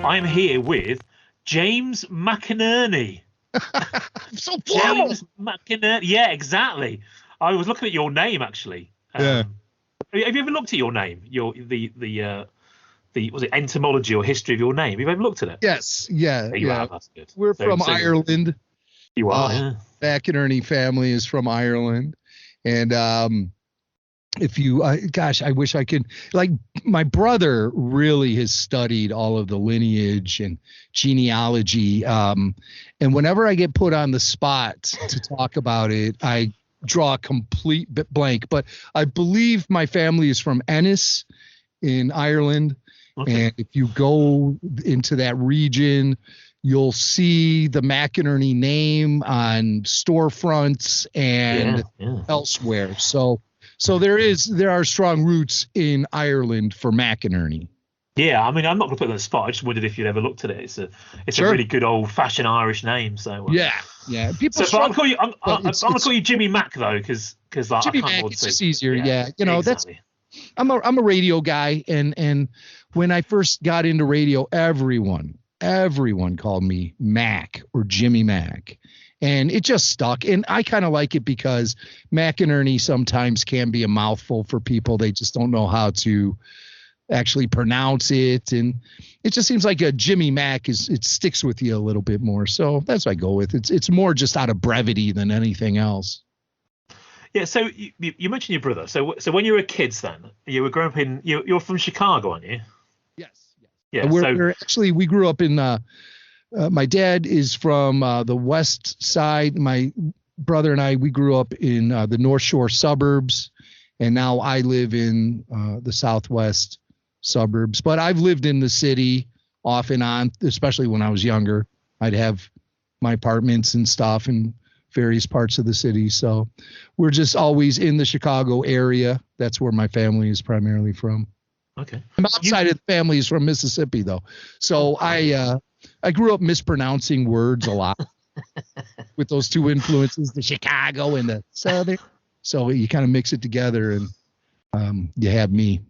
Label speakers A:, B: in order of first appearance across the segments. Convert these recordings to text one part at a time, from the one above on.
A: I'm here with James McInerney.
B: So formal.
A: James McInerney. Yeah, exactly. I was looking at your name actually.
B: Yeah.
A: Have you ever looked at your name? The was it entomology or history of your name? Have you ever looked at it?
B: Yes. Yeah.
A: You
B: yeah.
A: have, that's good.
B: We're from Ireland.
A: You are. Yeah.
B: McInerney family is from Ireland, and if you, gosh, I wish I could. Like, my brother really has studied all of the lineage and genealogy, and whenever I get put on the spot to talk about it, I draw a complete blank. But I believe my family is from Ennis in Ireland. Okay. And if you go into that region, you'll see the McInerney name on storefronts and elsewhere. So there are strong roots in Ireland for McInerney. Yeah,
A: I mean, I'm not going to put it on the spot. I just wondered if you'd ever looked at it. It's a really good old fashioned Irish name. So
B: yeah. People.
A: So I'm going to call you Jimmy Mac though, because like,
B: Jimmy Mac, it's just easier. Yeah. You know, exactly. I'm a radio guy, and when I first got into radio, everyone called me Mac or Jimmy Mac, and it just stuck. And I kind of like it because McInerney sometimes can be a mouthful for people. They just don't know how to actually pronounce it, and it just seems like a Jimmy Mac it sticks with you a little bit more. So that's what I go with. It's more just out of brevity than anything else.
A: Yeah, so you mentioned your brother. So when you were kids, then you were growing up in you're from Chicago, aren't you?
B: Yes.
A: Yeah.
B: We grew up in. My dad is from the west side. My brother and we grew up in the North Shore suburbs, and now I live in the southwest suburbs. But I've lived in the city off and on, especially when I was younger. I'd have my apartments and stuff in various parts of the city. So we're just always in the Chicago area. That's where my family is primarily from.
A: Okay.
B: My outside of the family is from Mississippi, though. So I grew up mispronouncing words a lot with those two influences, the Chicago and the Southern. So you kind of mix it together, and you have me.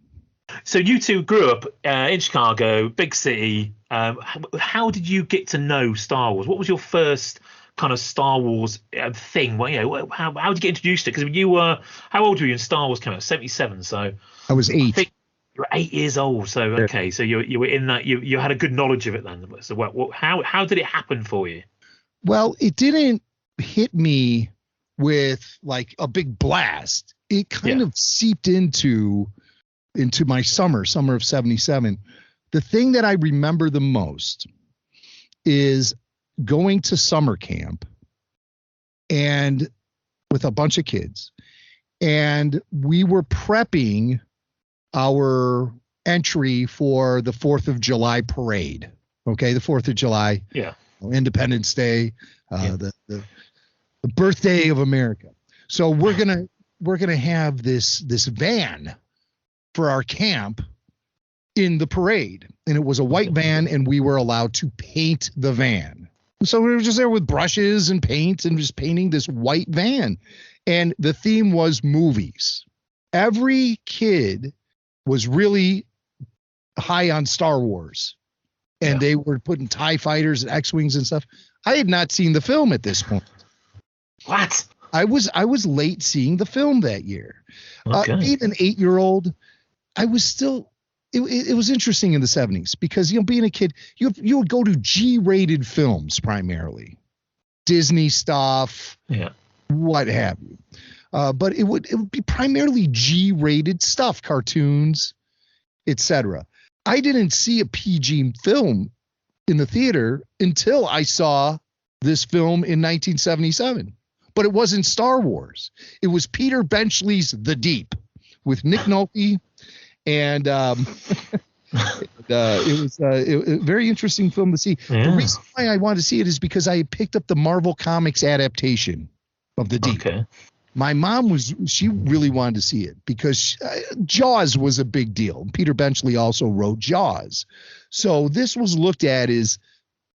A: So you two grew up in Chicago, big city. How did you get to know Star Wars? What was your first kind of Star Wars thing? Well, how did you get introduced to it? Because you were, how old were you when Star Wars came out? 1977. So
B: I was 8.
A: I think you were 8 years old. So okay, so you were in that. You had a good knowledge of it then. So how did it happen for you? Well,
B: it didn't hit me with like a big blast. It kind of seeped into my summer of 77. The thing that I remember the most is going to summer camp and with a bunch of kids, and we were prepping our entry for the 4th of July parade. Okay. The 4th of July, Independence Day, the birthday of America. So we're going to have this van for our camp in the parade, and it was a white van, and we were allowed to paint the van. So we were just there with brushes and paint and just painting this white van. And the theme was movies. Every kid was really high on Star Wars, and they were putting TIE fighters and X-Wings and stuff. I had not seen the film at this point.
A: What?
B: I was late seeing the film that year.
A: Okay.
B: Being an 8-year-old, I was still, it was interesting in the 70s because, being a kid, you would go to G-rated films primarily, Disney stuff, what have you. But it would be primarily G-rated stuff, cartoons, etc. I didn't see a PG film in the theater until I saw this film in 1977. But it wasn't Star Wars. It was Peter Benchley's The Deep with Nick Nolte. And it was a very interesting film to see. Yeah. The reason why I wanted to see it is because I had picked up the Marvel Comics adaptation of The Deep.
A: Okay.
B: My mom she really wanted to see it because Jaws was a big deal. Peter Benchley also wrote Jaws. So this was looked at as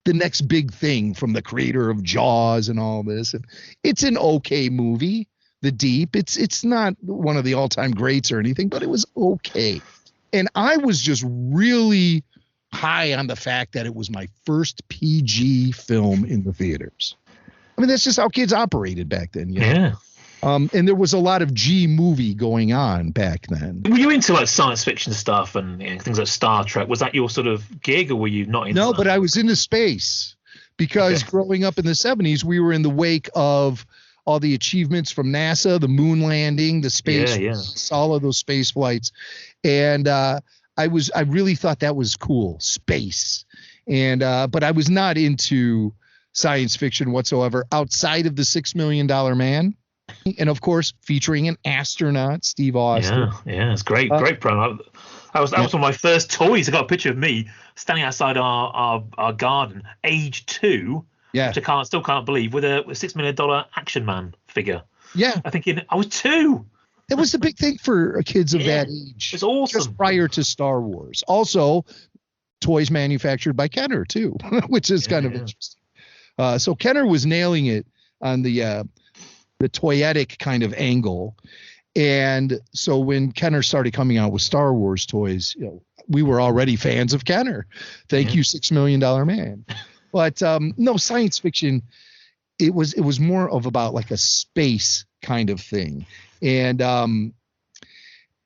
B: the next big thing from the creator of Jaws and all this. And it's an okay movie, The Deep. It's not one of the all-time greats or anything, but it was okay. And I was just really high on the fact that it was my first PG film in the theaters. I mean, that's just how kids operated back then. You know?
A: Yeah.
B: And there was a lot of G movie going on back then.
A: Were you into like science fiction stuff and things like Star Trek? Was that your sort of gig, or were you not into
B: No,
A: that?
B: but I was into space because growing up in the 70s, we were in the wake of all the achievements from NASA, the moon landing, the space, all of those space flights. And I really thought that was cool, space. And but I was not into science fiction whatsoever outside of the $6 Million Man. And of course, featuring an astronaut, Steve Austin.
A: Yeah, it's great promo. That was one of my first toys. I got a picture of me standing outside our garden, age 2, which I still can't believe, with a $6 million Action Man figure. Yeah, I think I was 2.
B: It was the big thing for kids of that age.
A: It's awesome.
B: Just prior to Star Wars. Also, toys manufactured by Kenner too, which is kind of interesting. So Kenner was nailing it on the toyetic kind of angle. And so when Kenner started coming out with Star Wars toys, we were already fans of Kenner. Thank you, $6 Million Man. But no, science fiction, it was more of about like a space kind of thing. And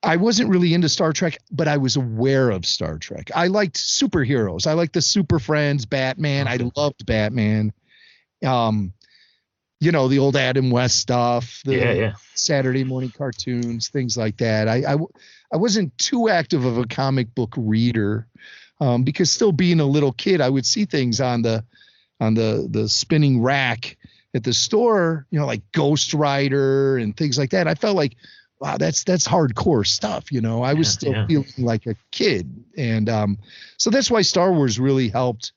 B: I wasn't really into Star Trek, but I was aware of Star Trek. I liked superheroes. I liked the Super Friends, Batman. I loved Batman. The old Adam West stuff, the Saturday morning cartoons, things like that. I wasn't too active of a comic book reader because still being a little kid, I would see things on the spinning rack at the store, like Ghost Rider and things like that. I felt like, wow, that's hardcore stuff. I was still feeling like a kid. And so that's why Star Wars really helped.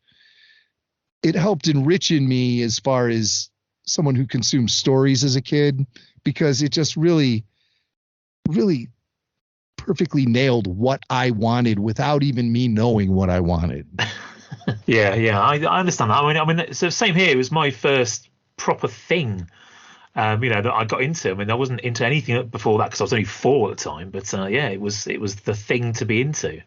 B: It helped enrich in me as far as someone who consumed stories as a kid, because it just really, really perfectly nailed what I wanted without even me knowing what I wanted.
A: I understand that. I mean, so same here. It was my first proper thing, that I got into. I mean, I wasn't into anything before that because I was only 4 at the time. But it was the thing to be into.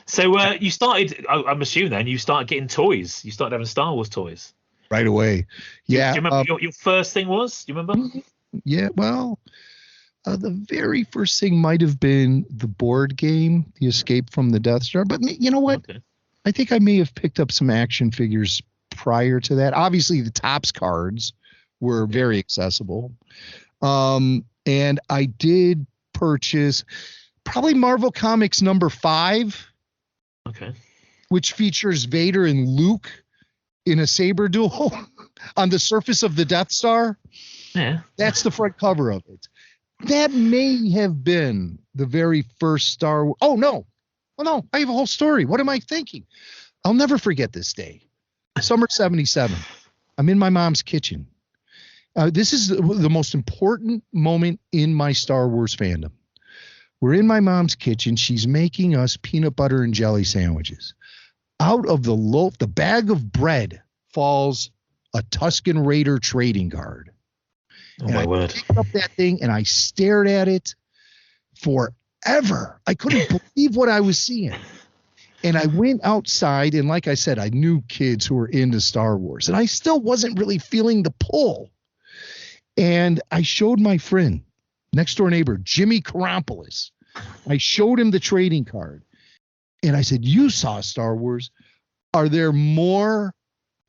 A: So you started. I'm assuming then you started getting toys. You started having Star Wars toys
B: right away. Yeah.
A: Do you remember your first thing was? Do you remember?
B: Yeah. Well, the very first thing might have been the board game, The Escape from the Death Star. But you know what? Okay. I think I may have picked up some action figures prior to that. Obviously, the Topps cards were very accessible. And I did purchase probably Marvel Comics number 5.
A: Okay.
B: Which features Vader and Luke in a saber duel on the surface of the Death Star.
A: Yeah.
B: That's the front cover of it. That may have been the very first Star Wars. Oh, no. Oh, no. I have a whole story. What am I thinking? I'll never forget this day. Summer 77. I'm in my mom's kitchen. This is the most important moment in my Star Wars fandom. We're in my mom's kitchen. She's making us peanut butter and jelly sandwiches. Out of the loaf, the bag of bread, falls a Tusken Raider trading card.
A: Oh, my word.
B: I picked up that thing and I stared at it forever. I couldn't believe what I was seeing. And I went outside, and like I said, I knew kids who were into Star Wars, and I still wasn't really feeling the pull. And I showed my friend, next door neighbor, Jimmy Karampolis. I showed him the trading card, and I said, "You saw Star Wars. Are there more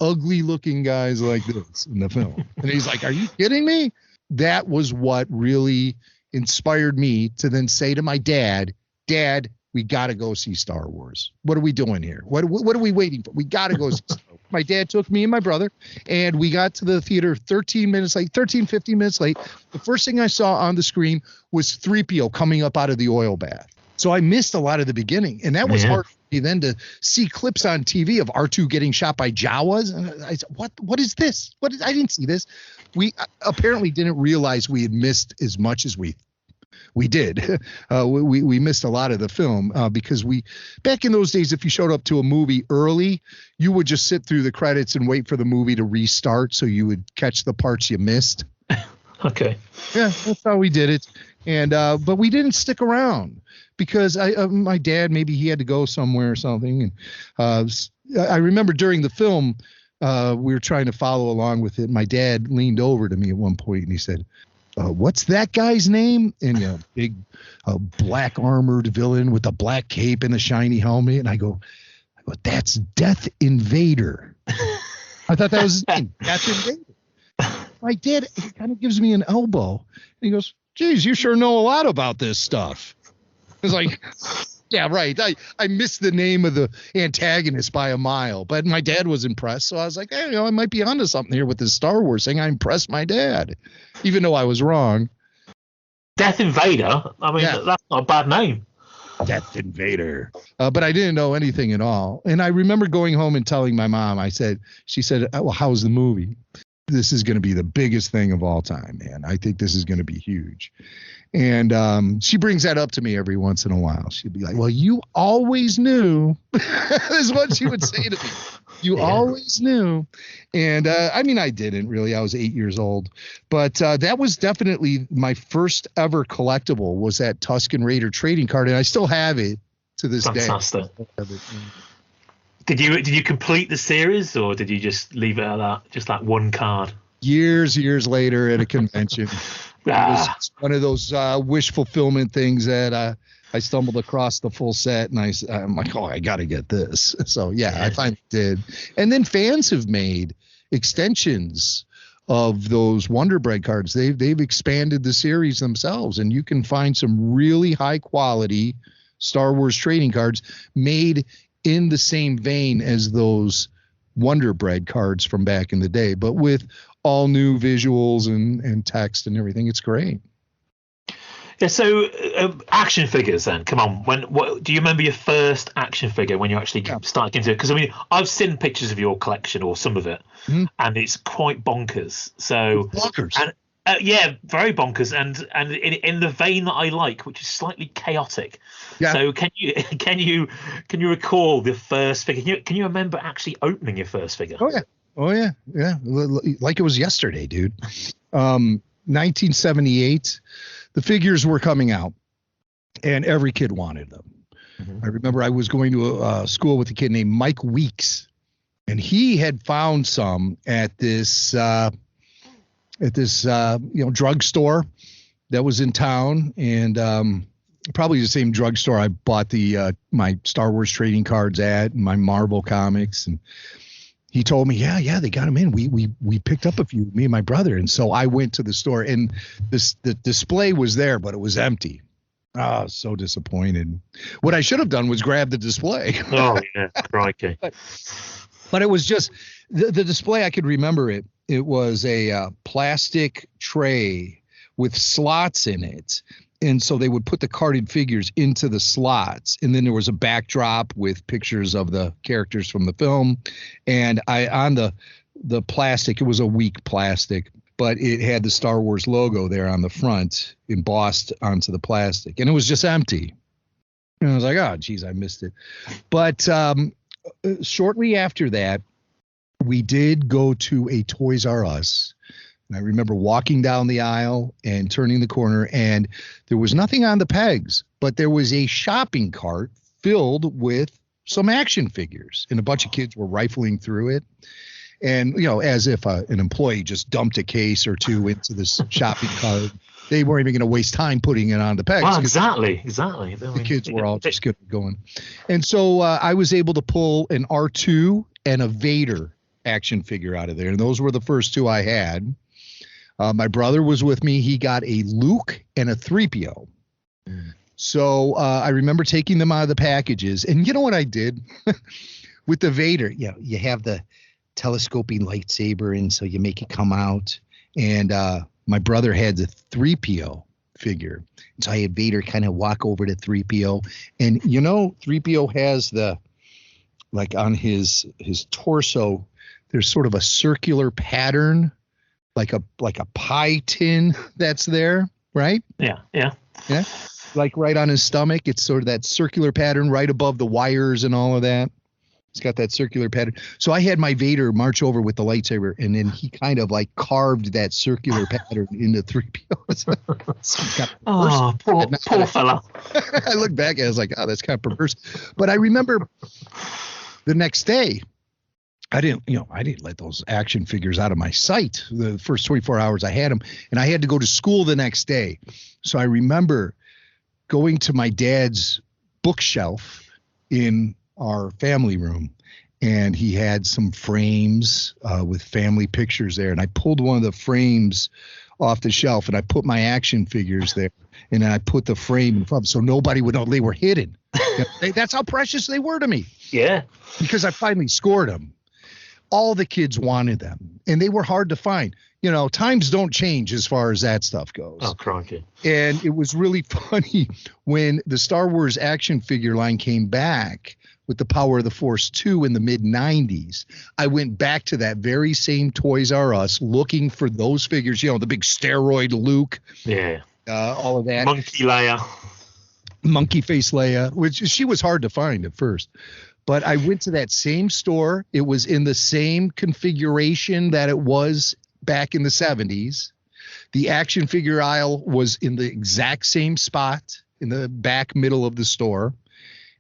B: ugly-looking guys like this in the film?" And he's like, "Are you kidding me?" That was what really inspired me to then say to my dad, "Dad, we got to go see Star Wars. What are we doing here? What are we waiting for? We got to go see Star Wars." My dad took me and my brother, and we got to the theater 15 minutes late. The first thing I saw on the screen was 3PO coming up out of the oil bath. So I missed a lot of the beginning, and that was hard for me then to see clips on TV of R2 getting shot by Jawas. And I said, what is this? I didn't see this. We apparently didn't realize we had missed as much as we did. We missed a lot of the film because back in those days, if you showed up to a movie early, you would just sit through the credits and wait for the movie to restart so you would catch the parts you missed.
A: Okay.
B: Yeah, that's how we did it. And but we didn't stick around because my dad, maybe he had to go somewhere or something. And I remember during the film, we were trying to follow along with it. My dad leaned over to me at one point and he said, what's that guy's name? And big black armored villain with a black cape and a shiny helmet. And I go, that's Death Invader. I thought that was his name, Death Invader. My dad kind of gives me an elbow and he goes, geez, you sure know a lot about this stuff. I was like, yeah, right. I missed the name of the antagonist by a mile, but my dad was impressed. So I was like, hey, I might be onto something here with this Star Wars thing. I impressed my dad, even though I was wrong.
A: Death Invader? I mean, that's not a bad name.
B: Death Invader. But I didn't know anything at all. And I remember going home and telling my mom, she said, well, how's the movie? This is going to be the biggest thing of all time, man. I think this is going to be huge. And she brings that up to me every once in a while. She'd be like, well, you always knew. Is what she would say to me. You always knew. And I mean, I didn't really. I was 8 years old. But that was definitely my first ever collectible, was that Tusken Raider trading card. And I still have it to this day.
A: Fantastic. Did you complete the series, or did you just leave it at that, just that one card?
B: Years later at a convention. It was one of those wish fulfillment things that I stumbled across the full set, and I'm like, I got to get this. So I finally did. And then fans have made extensions of those Wonder Bread cards. They've expanded the series themselves, and you can find some really high quality Star Wars trading cards made in the same vein as those Wonder Bread cards from back in the day, but with all new visuals and text and everything. It's great.
A: Yeah. So action figures then, come on. What do you remember your first action figure when you actually started into it? Because I mean, I've seen pictures of your collection or some of it, and it's quite bonkers. So
B: bonkers.
A: And, very bonkers, and in the vein that I like, which is slightly chaotic. Yeah. So can you recall the first figure? Can you remember actually opening your first figure?
B: Oh yeah. Like it was yesterday, dude. 1978, the figures were coming out, and every kid wanted them. I remember I was going to a school with a kid named Mike Weeks, and he had found some at this drugstore that was in town, and probably the same drugstore I bought my Star Wars trading cards at, and my Marvel comics. And he told me, yeah, they got them in. We picked up a few, me and my brother. And so I went to the store, and the display was there, but it was empty. Oh, so disappointed. What I should have done was grab the display.
A: Oh yeah, crikey.
B: But it was just the display. I could remember it. It was a plastic tray with slots in it. And so they would put the carded figures into the slots. And then there was a backdrop with pictures of the characters from the film. And on the plastic, it was a weak plastic, but it had the Star Wars logo there on the front embossed onto the plastic. And it was just empty. And I was like, oh, geez, I missed it. But shortly after that, we did go to a Toys R Us. And I remember walking down the aisle and turning the corner, and there was nothing on the pegs, but there was a shopping cart filled with some action figures, and a bunch of kids were rifling through it. And, as if an employee just dumped a case or two into this shopping cart. They weren't even going to waste time putting it on the pegs.
A: Well, exactly.
B: The kids were all just going. And so I was able to pull an R2 and a Vader action figure out of there. And those were the first two I had. My brother was with me. He got a Luke and a 3PO. So I remember taking them out of the packages. And you know what I did with the Vader? You have the telescoping lightsaber, and so you make it come out. And my brother had the 3PO figure. So I had Vader kind of walk over to 3PO. And 3PO has on his torso, there's sort of a circular pattern, like a pie tin that's there, right?
A: Yeah.
B: Like right on his stomach, it's sort of that circular pattern right above the wires and all of that. It's got that circular pattern. So I had my Vader march over with the lightsaber, and then he kind of like carved that circular pattern into 3PO.
A: Oh, poor fella.
B: I look back and I was like, oh, that's kind of perverse. But I remember the next day, I didn't let those action figures out of my sight the first 24 hours I had them, and I had to go to school the next day. So I remember going to my dad's bookshelf in our family room, and he had some frames with family pictures there, and I pulled one of the frames off the shelf and I put my action figures there, and then I put the frame in front so nobody would know they were hidden. That's how precious they were to me.
A: Yeah, because
B: I finally scored them. All the kids wanted them, and they were hard to find. Times don't change as far as that stuff goes.
A: Oh, crikey.
B: And it was really funny when the Star Wars action figure line came back with the Power of the Force 2 in the mid-90s. I went back to that very same Toys R Us looking for those figures, the big steroid Luke.
A: Yeah.
B: All of that.
A: Monkey Leia.
B: Monkey face Leia, which she was hard to find at first. But I went to that same store. It was in the same configuration that it was back in the 70s. The action figure aisle was in the exact same spot in the back middle of the store.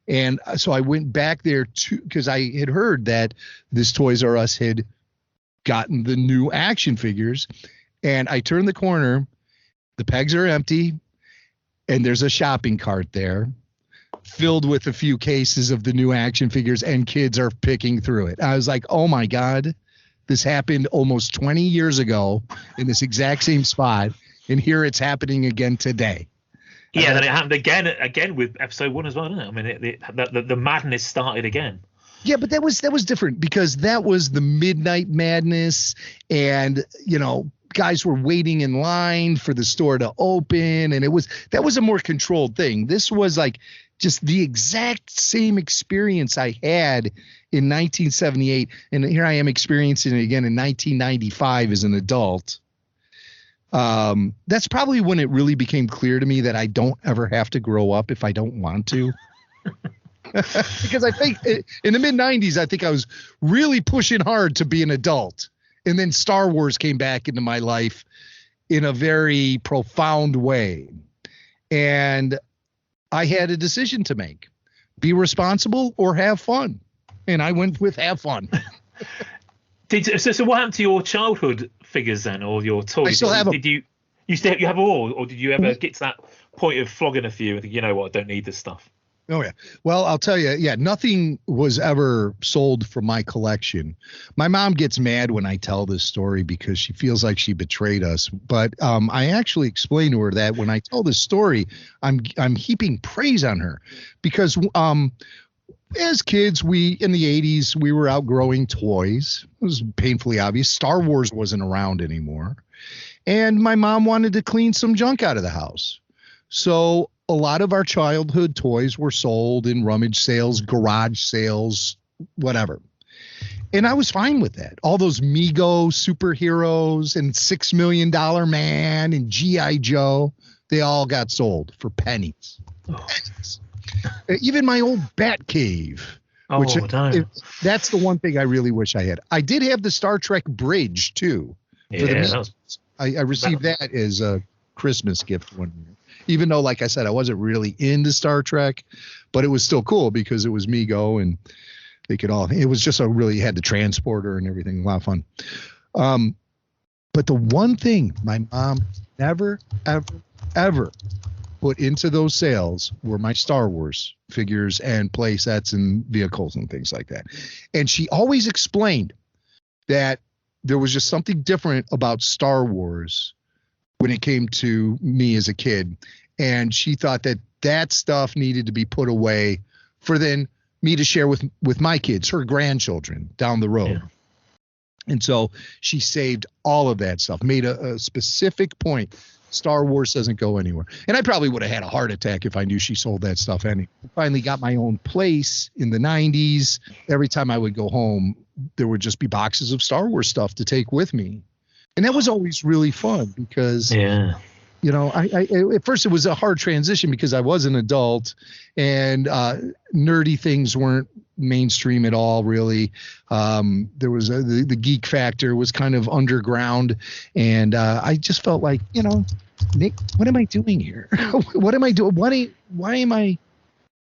B: And so I went back there because I had heard that this Toys R Us had gotten the new action figures. And I turned the corner, the pegs are empty, and there's a shopping cart there filled with a few cases of the new action figures, and kids are picking through it. I was like, oh my God, this happened almost 20 years ago in this exact same spot. And here it's happening again today.
A: Yeah, then it happened again with episode 1 as well, didn't it? I mean, the madness started again.
B: Yeah, but that was different because that was the midnight madness, and guys were waiting in line for the store to open, and that was a more controlled thing. This was like just the exact same experience I had in 1978, and here I am experiencing it again in 1995 as an adult. That's probably when it really became clear to me that I don't ever have to grow up if I don't want to. Because I think in the mid-90s, I think I was really pushing hard to be an adult. And then Star Wars came back into my life in a very profound way. And I had a decision to make. Be responsible or have fun. And I went with have fun.
A: So what happened to your childhood figures then, or your toys?
B: I still have them.
A: You have them all, or did you ever get to that point of flogging a few and think, you know what, I don't need this stuff?
B: Oh, yeah. Well, I'll tell you, nothing was ever sold from my collection. My mom gets mad when I tell this story because she feels like she betrayed us. But I actually explained to her that when I tell this story, I'm heaping praise on her because as kids, in the 80s, we were outgrowing toys. It was painfully obvious. Star Wars wasn't around anymore. And my mom wanted to clean some junk out of the house. So a lot of our childhood toys were sold in rummage sales, garage sales, whatever. And I was fine with that. All those Mego superheroes and $6 Million Man and G.I. Joe, they all got sold for pennies. Pennies. Even my old Bat Cave. That's the one thing I really wish I had. I did have the Star Trek bridge, too.
A: Yeah,
B: I received that as a Christmas gift one year. Even though, like I said, I wasn't really into Star Trek, but it was still cool because it was Mego and it was just had the transporter and everything. A lot of fun. But the one thing my mom never, ever, ever put into those sales were my Star Wars figures and play sets and vehicles and things like that. And she always explained that there was just something different about Star Wars when it came to me as a kid. And she thought that stuff needed to be put away for then me to share with my kids, her grandchildren down the road. Yeah. And so she saved all of that stuff, made a specific point. Star Wars doesn't go anywhere. And I probably would have had a heart attack if I knew she sold that stuff anyway. I finally got my own place in the 90s. Every time I would go home, there would just be boxes of Star Wars stuff to take with me. And that was always really fun because I at first it was a hard transition because I was an adult and nerdy things weren't mainstream at all, really. There was the geek factor was kind of underground, and I just felt like, Nick, what am I doing here? What am I doing? Why am I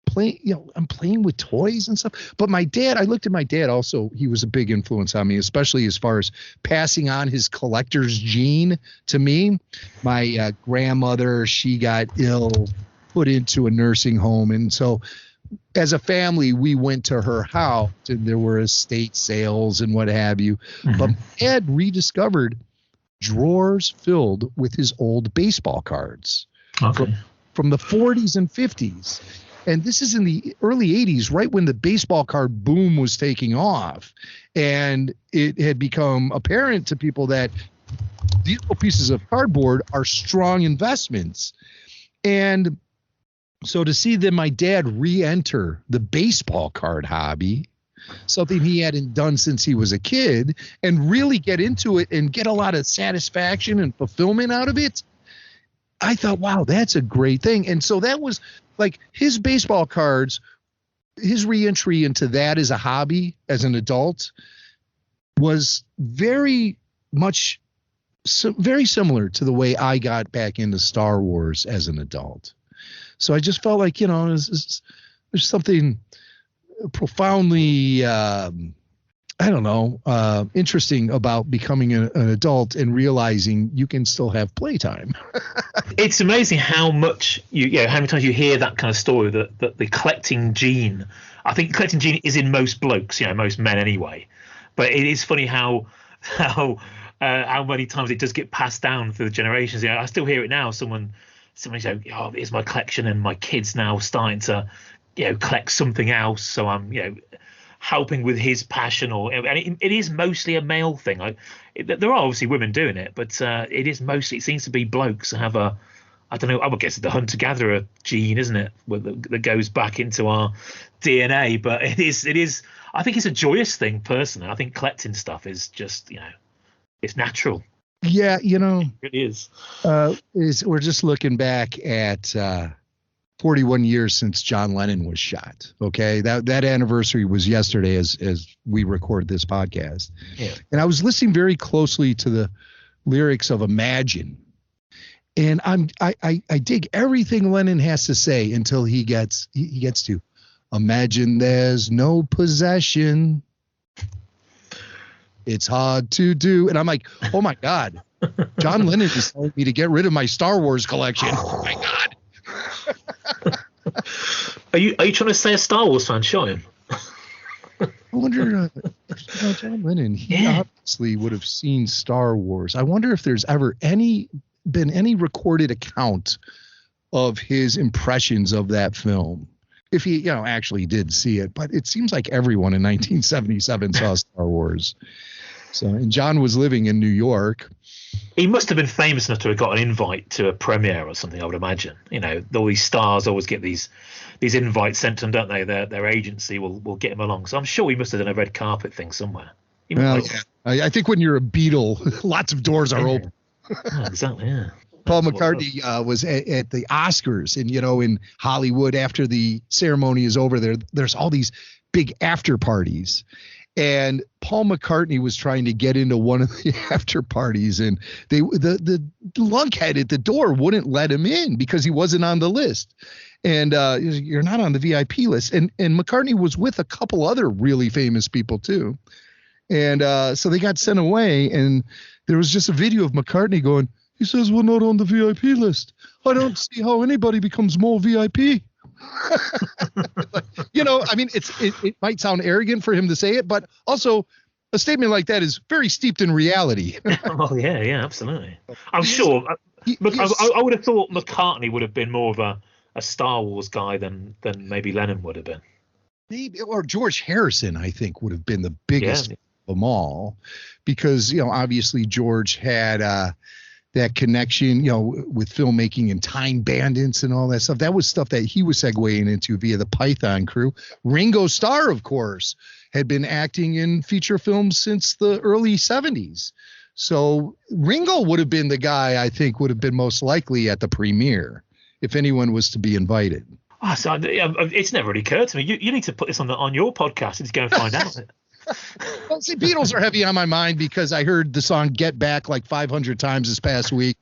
B: playing? I'm playing with toys and stuff. But I looked at my dad also. He was a big influence on me, especially as far as passing on his collector's gene to me. My grandmother, she got ill, put into a nursing home. And so as a family, we went to her house and there were estate sales and what have you. Mm-hmm. But my dad rediscovered drawers filled with his old baseball cards from the 40s and 50s. And this is in the early 80s, right when the baseball card boom was taking off. And it had become apparent to people that these little pieces of cardboard are strong investments. And so to see that my dad re-enter the baseball card hobby, something he hadn't done since he was a kid, and really get into it and get a lot of satisfaction and fulfillment out of it, I thought, wow, that's a great thing. And so that was like his baseball cards, his reentry into that as a hobby as an adult was very similar to the way I got back into Star Wars as an adult. So I just felt like, there's something profoundly, interesting about becoming an adult and realizing you can still have playtime.
A: It's amazing how much how many times you hear that kind of story that the collecting gene. I think the collecting gene is in most blokes, most men anyway. But it is funny how many times it does get passed down through the generations. I still hear it now. Someone say, "Oh, here's my collection," and my kid's now starting to, collect something else. So I'm, helping with his passion, and it is mostly a male thing. There are obviously women doing it, but it seems to be blokes who have I would guess it's the hunter-gatherer gene, isn't it, that goes back into our DNA. But it is. I think it's a joyous thing personally. I think collecting stuff is just, it's natural.
B: Yeah,
A: it is.
B: We're just looking back at 41 years since John Lennon was shot. Okay, that anniversary was yesterday as we record this podcast. Yeah. And I was listening very closely to the lyrics of Imagine, and I dig everything Lennon has to say until he gets to imagine there's no possession. It's hard to do. And I'm like, oh my God, John Lennon is telling me to get rid of my Star Wars collection. Oh my God.
A: Are you trying to say a Star Wars fan? Show him.
B: I wonder, John Lennon, he obviously would have seen Star Wars. I wonder if there's ever been any recorded account of his impressions of that film. If he, actually did see it, but it seems like everyone in 1977 saw Star Wars. So, and John was living in New York.
A: He must have been famous enough to have got an invite to a premiere or something, I would imagine. All these stars always get these invites sent to them, don't they? Their agency will get him along. So I'm sure he must have done a red carpet thing somewhere.
B: Well, I think when you're a Beatle, lots of doors are open.
A: Exactly, yeah.
B: Paul McCartney was at the Oscars, and in Hollywood, after the ceremony is over, there's all these big after parties, and Paul McCartney was trying to get into one of the after parties, and the lunkhead at the door wouldn't let him in because he wasn't on the list, and you're not on the VIP list, and McCartney was with a couple other really famous people too, and so they got sent away, and there was just a video of McCartney going, he says, we're not on the VIP list. I don't see how anybody becomes more VIP. It might sound arrogant for him to say it, but also a statement like that is very steeped in reality.
A: Oh, yeah, absolutely. I'm sure. I would have thought McCartney would have been more of a Star Wars guy than maybe Lennon would have been.
B: Maybe, or George Harrison, I think, would have been the biggest of them all, because, obviously George had that connection, with filmmaking and Time Bandits and all that stuff. That was stuff that he was segueing into via the Python crew. Ringo Starr, of course, had been acting in feature films since the early 70s. So Ringo would have been the guy I think would have been most likely at the premiere if anyone was to be invited.
A: Oh, so it's never really occurred to me. You need to put this on your podcast and go and find out.
B: Well, see, Beatles are heavy on my mind because I heard the song Get Back like 500 times this past week,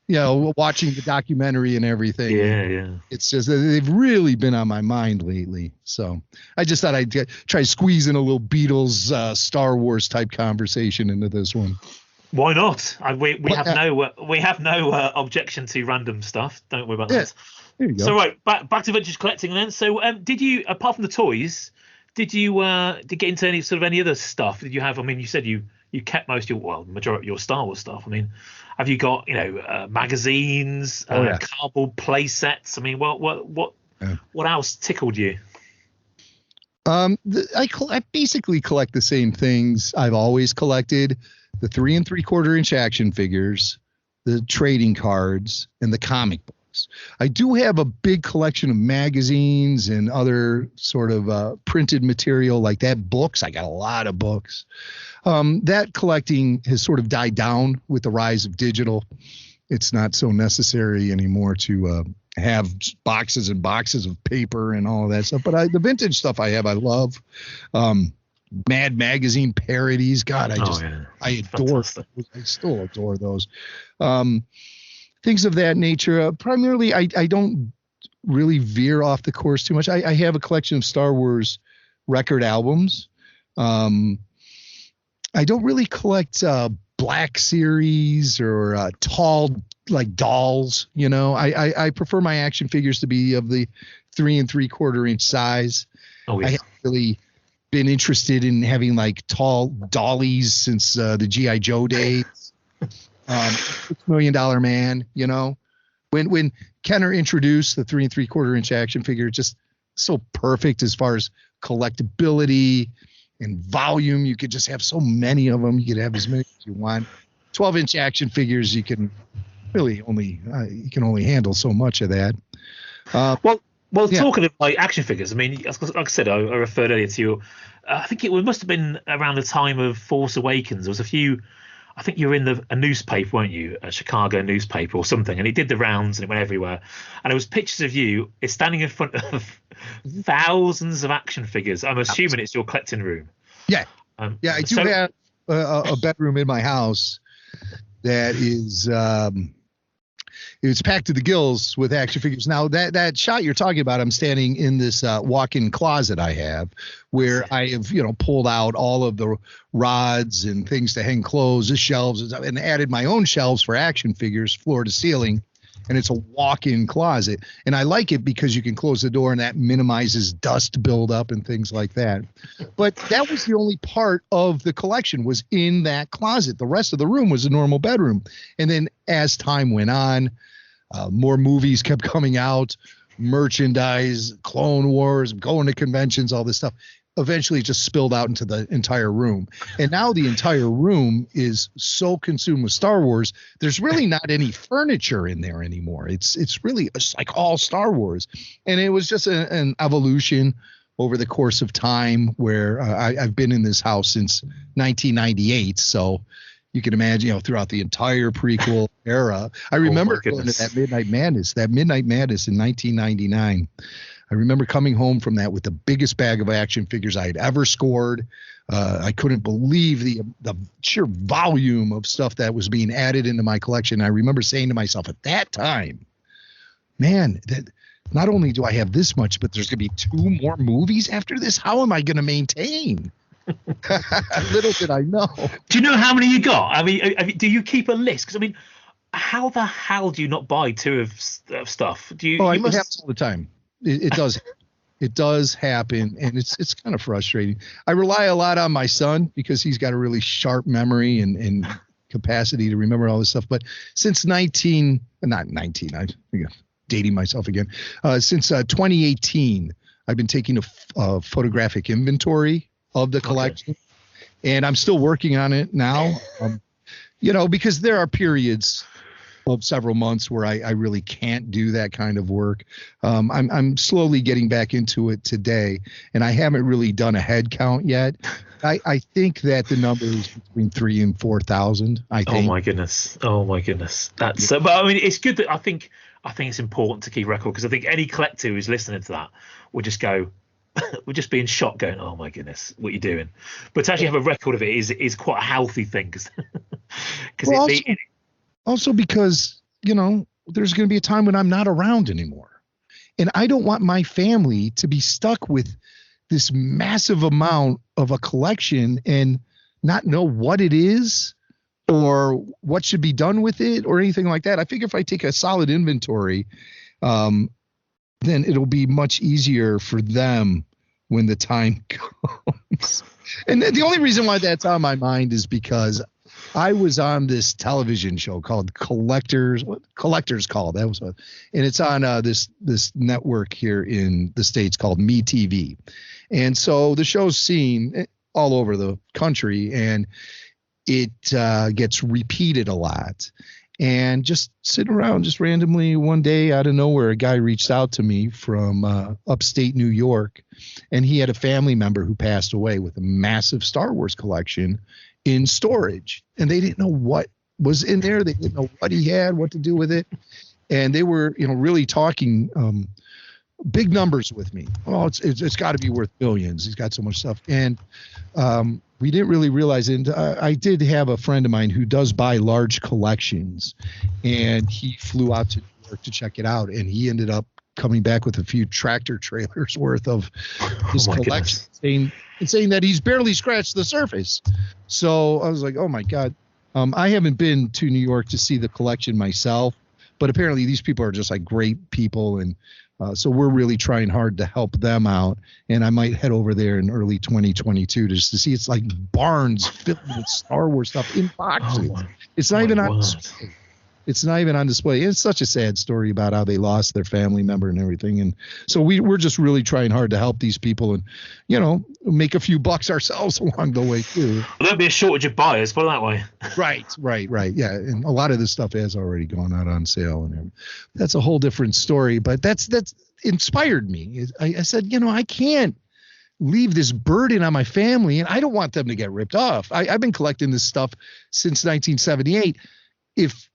B: watching the documentary and everything.
A: Yeah.
B: It's just they've really been on my mind lately. So I just thought I'd try to squeeze in a little Beatles Star Wars type conversation into this one.
A: Why not? We have no objection to random stuff. Don't worry about that.
B: There you go.
A: So right, back to vintage collecting then. So did you, apart from the toys, did you get into any other stuff? Did you have? I mean, you said you kept most of your majority of your Star Wars stuff. I mean, have you got magazines, cardboard play sets? I mean, what else tickled you?
B: I basically collect the same things I've always collected: the 3 3/4 inch action figures, the trading cards, and the comic books. I do have a big collection of magazines and other sort of printed material like that. Books, I got a lot of books. That collecting has sort of died down with the rise of digital. It's not so necessary anymore to have boxes and boxes of paper and all of that stuff. But the vintage stuff I have, I love. Mad Magazine parodies. God, I adore those. I still adore those. Things of that nature. Primarily, I don't really veer off the course too much. I have a collection of Star Wars record albums. I don't really collect Black Series or tall like dolls. I prefer my action figures to be of the 3 3/4 inch size.
A: Oh, yeah.
B: I haven't really been interested in having like tall dollies since the G.I. Joe days. $6 Million Man, when Kenner introduced the 3 3/4 inch action figure, just so perfect as far as collectability and volume. You could just have so many of them. You could have as many as you want. 12-inch action figures, you can really only handle so much of that.
A: Talking of like action figures, I mean, like I said, I referred earlier to you. I think it must have been around the time of Force Awakens. There was a few. I think you were in a newspaper, weren't you? A Chicago newspaper or something, and it did the rounds and it went everywhere. And it was pictures of you standing in front of thousands of action figures. I'm assuming it's your collecting room.
B: Yeah, I do have a bedroom in my house that is it's packed to the gills with action figures. Now that shot you're talking about, I'm standing in this walk-in closet I have where I have, pulled out all of the rods and things to hang clothes, the shelves, and added my own shelves for action figures, floor to ceiling. And it's a walk-in closet. And I like it because you can close the door and that minimizes dust buildup and things like that. But that was the only part of the collection was in that closet. The rest of the room was a normal bedroom. And then as time went on, more movies kept coming out, merchandise, Clone Wars, going to conventions, all this stuff. Eventually just spilled out into the entire room. And now the entire room is so consumed with Star Wars, there's really not any furniture in there anymore. It's really like all Star Wars. And it was just an evolution over the course of time where I've been in this house since 1998. So you can imagine, throughout the entire prequel era. I remember going to that Midnight Madness in 1999. I remember coming home from that with the biggest bag of action figures I had ever scored. I couldn't believe the sheer volume of stuff that was being added into my collection. I remember saying to myself at that time, man, that not only do I have this much, but there's going to be 2 more movies after this. How am I going to maintain? Little did I know.
A: Do you know how many you got? I mean, do you keep a list? Because I mean, how the hell do you not buy 2 of stuff?
B: It happens all the time. It does happen, and it's kind of frustrating. I rely a lot on my son because he's got a really sharp memory and capacity to remember all this stuff. But since I'm dating myself again. Since 2018, I've been taking a photographic inventory of the collection, and I'm still working on it now. Because there are periods of several months where I really can't do that kind of work. I'm slowly getting back into it today, and I haven't really done a head count yet. I think that the number is between 3,000 and 4,000. I think.
A: Oh my goodness. That's. But I mean, it's good that I think it's important to keep record, because I think any collector who's listening to that will just go, we'll just be in shock, going, "Oh my goodness, what are you doing?" But to actually have a record of it is quite a healthy thing, because
B: also because there's going to be a time when I'm not around anymore, and I don't want my family to be stuck with this massive amount of a collection and not know what it is or what should be done with it or anything like that. I figure if I take a solid inventory, then it'll be much easier for them when the time comes. And the only reason why that's on my mind is because I was on this television show called Collectors Call. That was and it's on this network here in the States called MeTV. And so the show's seen all over the country, and it gets repeated a lot. And just sitting around, just randomly one day out of nowhere, a guy reached out to me from upstate New York, and he had a family member who passed away with a massive Star Wars collection in storage, and they didn't know what was in there. They didn't know what he had, what to do with it. And they were, really talking big numbers with me. Oh, it's got to be worth billions. He's got so much stuff. And we didn't really realize it. I did have a friend of mine who does buy large collections, and he flew out to New York to check it out, and he ended up coming back with a few tractor trailers worth of his collection, saying that he's barely scratched the surface. So I was like, oh my God. I haven't been to New York to see the collection myself, but apparently these people are just like great people. And so we're really trying hard to help them out. And I might head over there in early 2022 just to see. It's like barns filled with Star Wars stuff in boxes. It's not even on display. It's not even on display. It's such a sad story about how they lost their family member and everything. And so we're just really trying hard to help these people and, make a few bucks ourselves along the way too.
A: Well, there'll be a shortage of buyers, put it that way.
B: Right. Yeah. And a lot of this stuff has already gone out on sale, and that's a whole different story. But that's inspired me. I said, I can't leave this burden on my family, and I don't want them to get ripped off. I've been collecting this stuff since 1978. If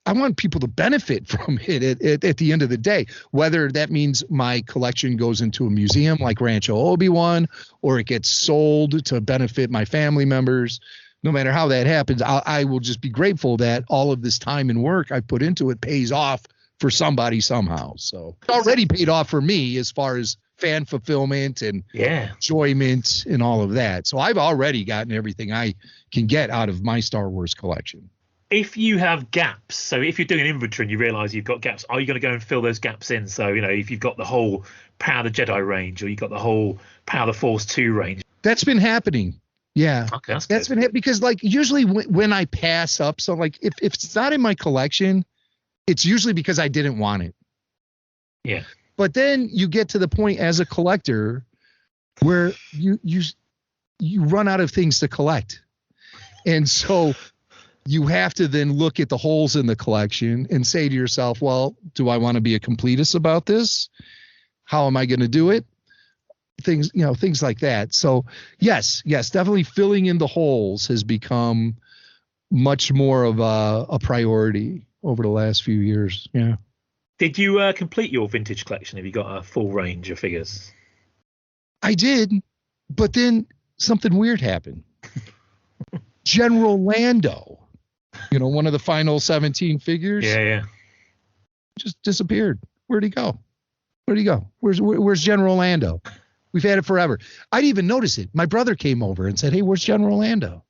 B: I want people to benefit from it at the end of the day, whether that means my collection goes into a museum like Rancho Obi-Wan, or it gets sold to benefit my family members. No matter how that happens, I will just be grateful that all of this time and work I put into it pays off for somebody somehow. So it's already paid off for me as far as fan fulfillment and enjoyment and all of that. So I've already gotten everything I can get out of my Star Wars collection.
A: If you have gaps, so if you're doing an inventory and you realize you've got gaps, are you going to go and fill those gaps in? So, if you've got the whole Power of the Jedi range, or you've got the whole Power of the Force 2 range.
B: That's been happening. Yeah.
A: Okay,
B: that's been happening because usually when I pass up, so if it's not in my collection, it's usually because I didn't want it.
A: Yeah.
B: But then you get to the point as a collector where you run out of things to collect. And so you have to then look at the holes in the collection and say to yourself, well, do I want to be a completist about this? How am I going to do it? Things like that. So yes, definitely filling in the holes has become much more of a priority over the last few years. Yeah.
A: Did you complete your vintage collection? Have you got a full range of figures?
B: I did, but then something weird happened. General Lando, one of the final 17 figures.
A: Yeah.
B: Just disappeared. Where'd he go? Where's General Lando? We've had it forever. I didn't even notice it. My brother came over and said, "Hey, where's General Lando?"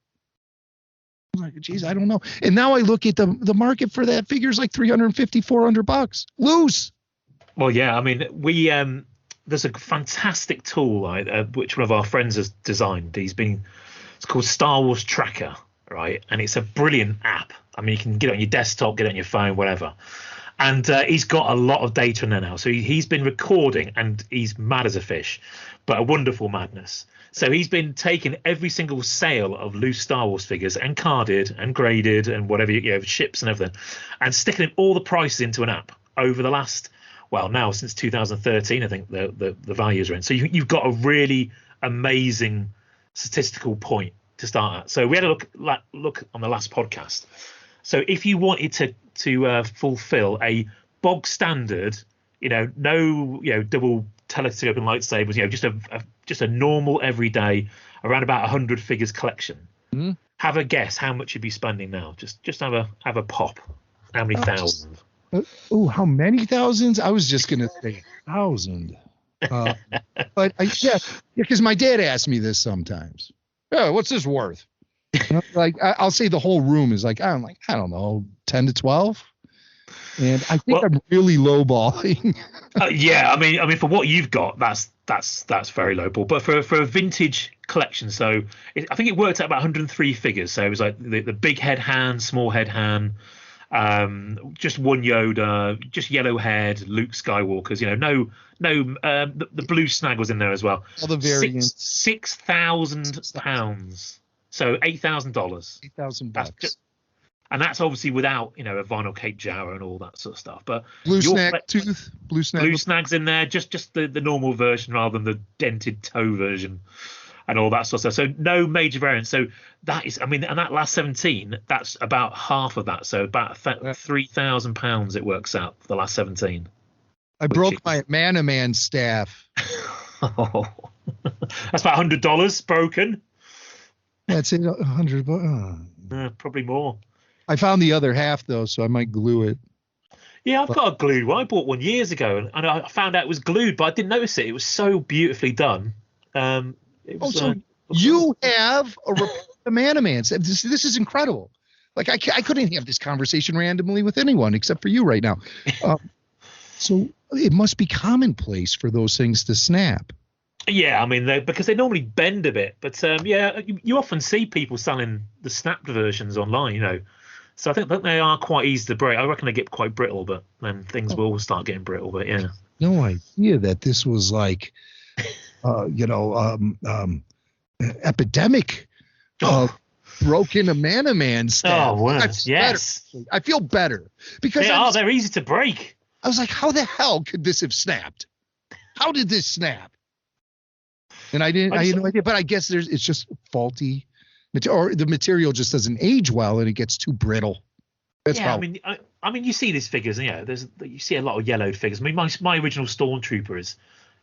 B: I'm like, geez, I don't know. And now I look at the market for that figure is like $350, $400 loose.
A: Well, yeah. I mean, we there's a fantastic tool which one of our friends has designed. It's called Star Wars Tracker, right? And it's a brilliant app. I mean, you can get it on your desktop, get it on your phone, whatever. And he's got a lot of data in there now. So he's been recording, and he's mad as a fish, but a wonderful madness. So he's been taking every single sale of loose Star Wars figures and carded and graded and whatever, ships and everything, and sticking all the prices into an app over the last, now since 2013, I think the values are in. So you've got a really amazing statistical point to start at. So we had a look on the last podcast. So if you wanted to fulfill a bog standard, no double telescoping lightsabers, just a normal everyday around about 100 figures collection.
B: Mm-hmm.
A: Have a guess how much you'd be spending now. Just have a pop. How many thousands?
B: Oh, how many thousands? I was just gonna say 1,000. But because my dad asked me this sometimes. Oh, what's this worth? Like I'll say the whole room is like, I don't know, 10 to 12. And I think I'm really lowballing.
A: Yeah, I mean, for what you've got, that's very lowball. But for a vintage collection, so I think it worked out about 103 figures. So it was like the big head Han, small head Han, just one Yoda, just yellow haired Luke Skywalker's. The blue snag was in there as well.
B: All the variants.
A: £6,000. So $8,000.
B: $8,000.
A: And that's obviously without, a vinyl Cape Jarrow and all that sort of stuff. But
B: blue snags
A: in there, just the normal version rather than the dented toe version and all that sort of stuff. So no major variants. So that is, and that last 17, that's about half of that. So about £3,000 it works out for the last 17.
B: I broke my Man staff.
A: Oh, that's about $100 broken.
B: That's it, $100.
A: Probably more.
B: I found the other half though, so I might glue it.
A: Yeah, I've got a glued one. I bought one years ago, and I found out it was glued, but I didn't notice it. It was so beautifully done.
B: You have a Man. This is incredible. Like I couldn't have this conversation randomly with anyone except for you right now. So it must be commonplace for those things to snap.
A: Yeah, because they normally bend a bit, but you often see people selling the snapped versions online, So I think that they are quite easy to break. I reckon they get quite brittle, but then things will start getting brittle. But yeah,
B: no idea that this was like, epidemic broken Man stuff.
A: Oh, worse. Yes,
B: better. I feel better because
A: they're easy to break.
B: I was like, how the hell could this have snapped? How did this snap? And I had no idea, but I guess it's just faulty material, or the material just doesn't age well and it gets too brittle. That's
A: you see these figures, you see a lot of yellowed figures. My original Stormtrooper is,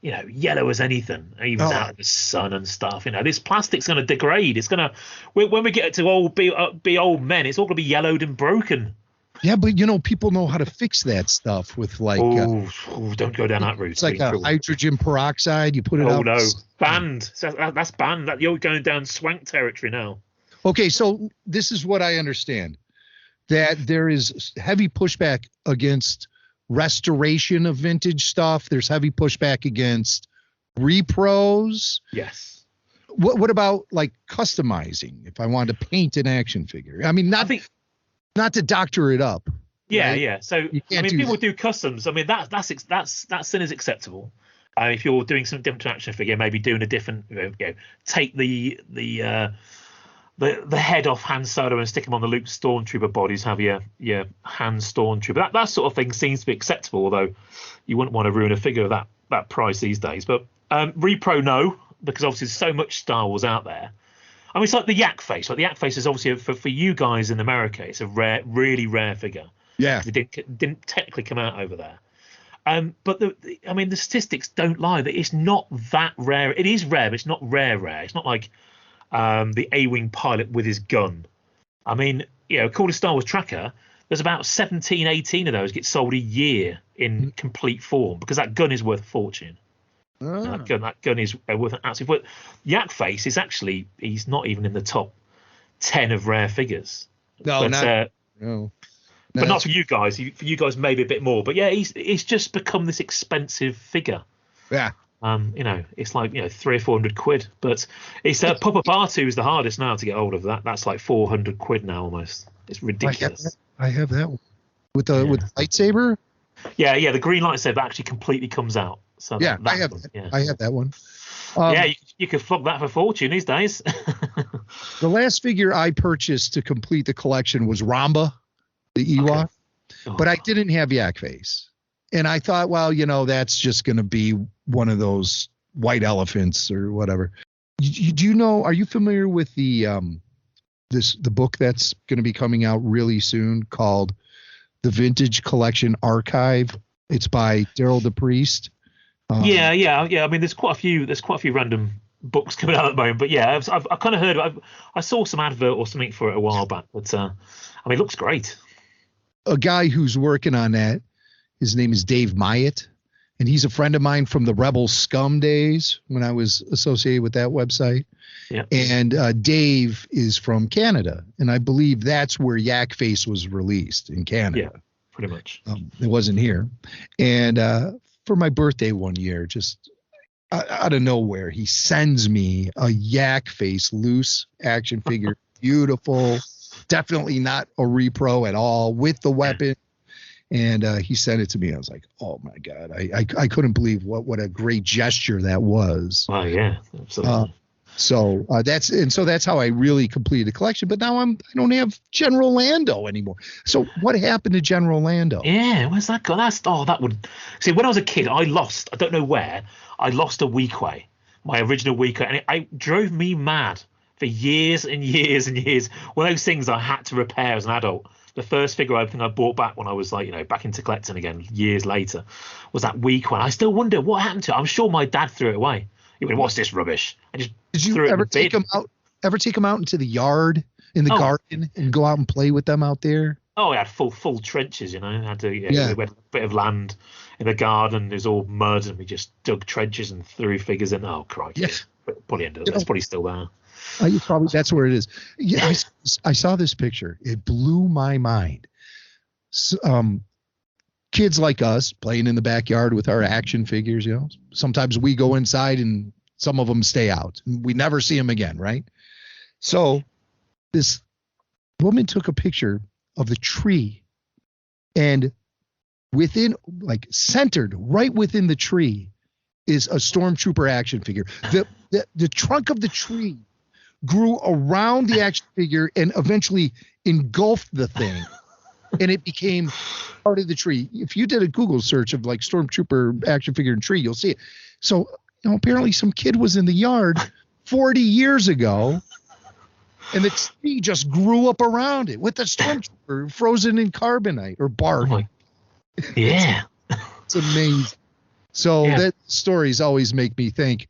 A: yellow as anything. He was out in the sun and stuff. This plastic's going to degrade. It's going to, when we get to be old men, it's all going to be yellowed and broken.
B: Yeah, but people know how to fix that stuff with like.
A: Don't go down that route.
B: It's like a hydrogen peroxide. You put it out.
A: Oh no, banned. That's banned. You're going down swank territory now.
B: Okay, so this is what I understand: that there is heavy pushback against restoration of vintage stuff. There's heavy pushback against repros.
A: Yes.
B: What about like customizing? If I wanted to paint an action figure, not to doctor it up.
A: Yeah,
B: right?
A: Yeah. So people do customs. That sin is acceptable. If you're doing some different action figure, maybe doing a different, take the head off Han Solo and stick him on the Luke Stormtrooper bodies. Have your Han Stormtrooper. That sort of thing seems to be acceptable, although you wouldn't want to ruin a figure of that price these days. But repro, no, because obviously there's so much Star Wars out there. It's like the yak face. Like the yak face is obviously for you guys in America, it's a really rare figure.
B: Yeah,
A: it didn't technically come out over there. But the statistics don't lie. That it's not that rare. It is rare, but it's not rare. It's not like the A-wing pilot with his gun. According to Star Wars Tracker, there's about 17, 18 of those get sold a year in complete form because that gun is worth a fortune. That gun is worth an absolute. But Yak Face is actually, he's not even in the top 10 of rare figures.
B: No.
A: But not for you guys. For you guys, maybe a bit more. But yeah, he's just become this expensive figure.
B: Yeah.
A: It's like £300 or £400. But it's Papa Bartu is the hardest now to get hold of. That's like £400 now almost. It's ridiculous.
B: I have that one with the lightsaber.
A: Yeah. The green lightsaber actually completely comes out. So
B: I have that. Yeah. I have that one.
A: You could flog that for fortune these days.
B: The last figure I purchased to complete the collection was Rhomba the Ewok, but I didn't have Yak Face. And I thought, well, that's just going to be one of those white elephants or whatever. Do you know? Are you familiar with the book that's going to be coming out really soon called The Vintage Collection Archive? It's by Daryl DePriest.
A: Yeah. I mean, there's quite a few random books coming out at the moment, but yeah, I've kind of heard. I saw some advert or something for it a while back, but I mean, it looks great.
B: A guy who's working on that, his name is Dave Myatt, and he's a friend of mine from the Rebel Scum days when I was associated with that website.
A: Yeah.
B: And Dave is from Canada, and I believe that's where Yak Face was released, in Canada.
A: Yeah, pretty much.
B: It wasn't here. And for my birthday one year, just out of nowhere, he sends me a Yak Face loose action figure, beautiful, definitely not a repro at all, with the weapon. And he sent it to me. I was like, oh my God, I couldn't believe what a great gesture that was.
A: Oh yeah, absolutely.
B: So that's how I really completed the collection. But now I don't have General Lando anymore. So what happened to General Lando?
A: Yeah, where's that gone? That would see. When I was a kid, I don't know where. I lost a Weequay, my original Weequay, and it drove me mad for years and years and years. One of those things I had to repair as an adult. The first figure I think I bought back when I was back into collecting again years later was that Weequay. I still wonder what happened to it. I'm sure my dad threw it away. He went, "What's this rubbish?" I just
B: Did you ever take them out? Ever take them out into the yard, in the garden, and go out and play with them out there?
A: Oh, we had full trenches, I had to. We had a bit of land in the garden. It was all mud, and we just dug trenches and threw figures in. Oh, crikey!
B: Yes.
A: Probably ended up. It's probably still there.
B: That's where it is. Yeah, I saw this picture. It blew my mind. So, kids like us playing in the backyard with our action figures. Sometimes we go inside and some of them stay out. We never see them again, right? So this woman took a picture of the tree, and centered right within the tree is a stormtrooper action figure. The trunk of the tree grew around the action figure and eventually engulfed the thing, and it became part of the tree. If you did a Google search of stormtrooper action figure and tree, you'll see it. So apparently some kid was in the yard 40 years ago, and the tree just grew up around it with the stormtrooper frozen in carbonite or bark.
A: Oh yeah.
B: It's amazing. So that stories always make me think,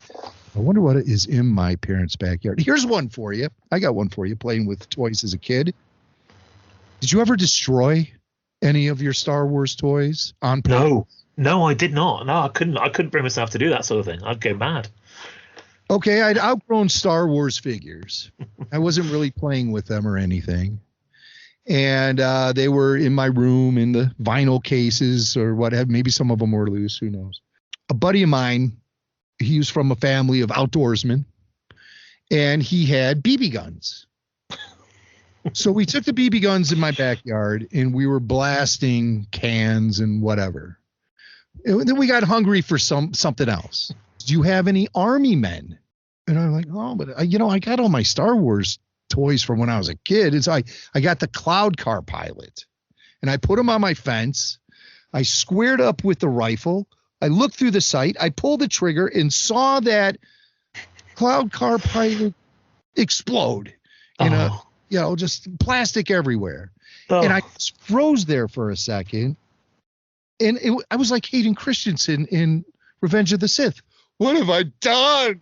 B: I wonder what is in my parents' backyard. Here's one for you. I got one for you, playing with toys as a kid. Did you ever destroy any of your Star Wars toys on purpose?
A: No, I did not. No, I couldn't bring myself to do that sort of thing. I'd go mad.
B: Okay, I'd outgrown Star Wars figures. I wasn't really playing with them or anything. And they were in my room in the vinyl cases or whatever. Maybe some of them were loose. Who knows? A buddy of mine, he was from a family of outdoorsmen, and he had BB guns. So we took the BB guns in my backyard, and we were blasting cans and whatever. And then we got hungry for something else. Do you have any Army men? And I'm like, oh, but I got all my Star Wars toys from when I was a kid. It's I got the Cloud Car Pilot, and I put him on my fence. I squared up with the rifle. I looked through the sight. I pulled the trigger and saw that Cloud Car Pilot explode in just plastic everywhere. Oh. And I just froze there for a second. And I was like Hayden Christensen in Revenge of the Sith. What have I done?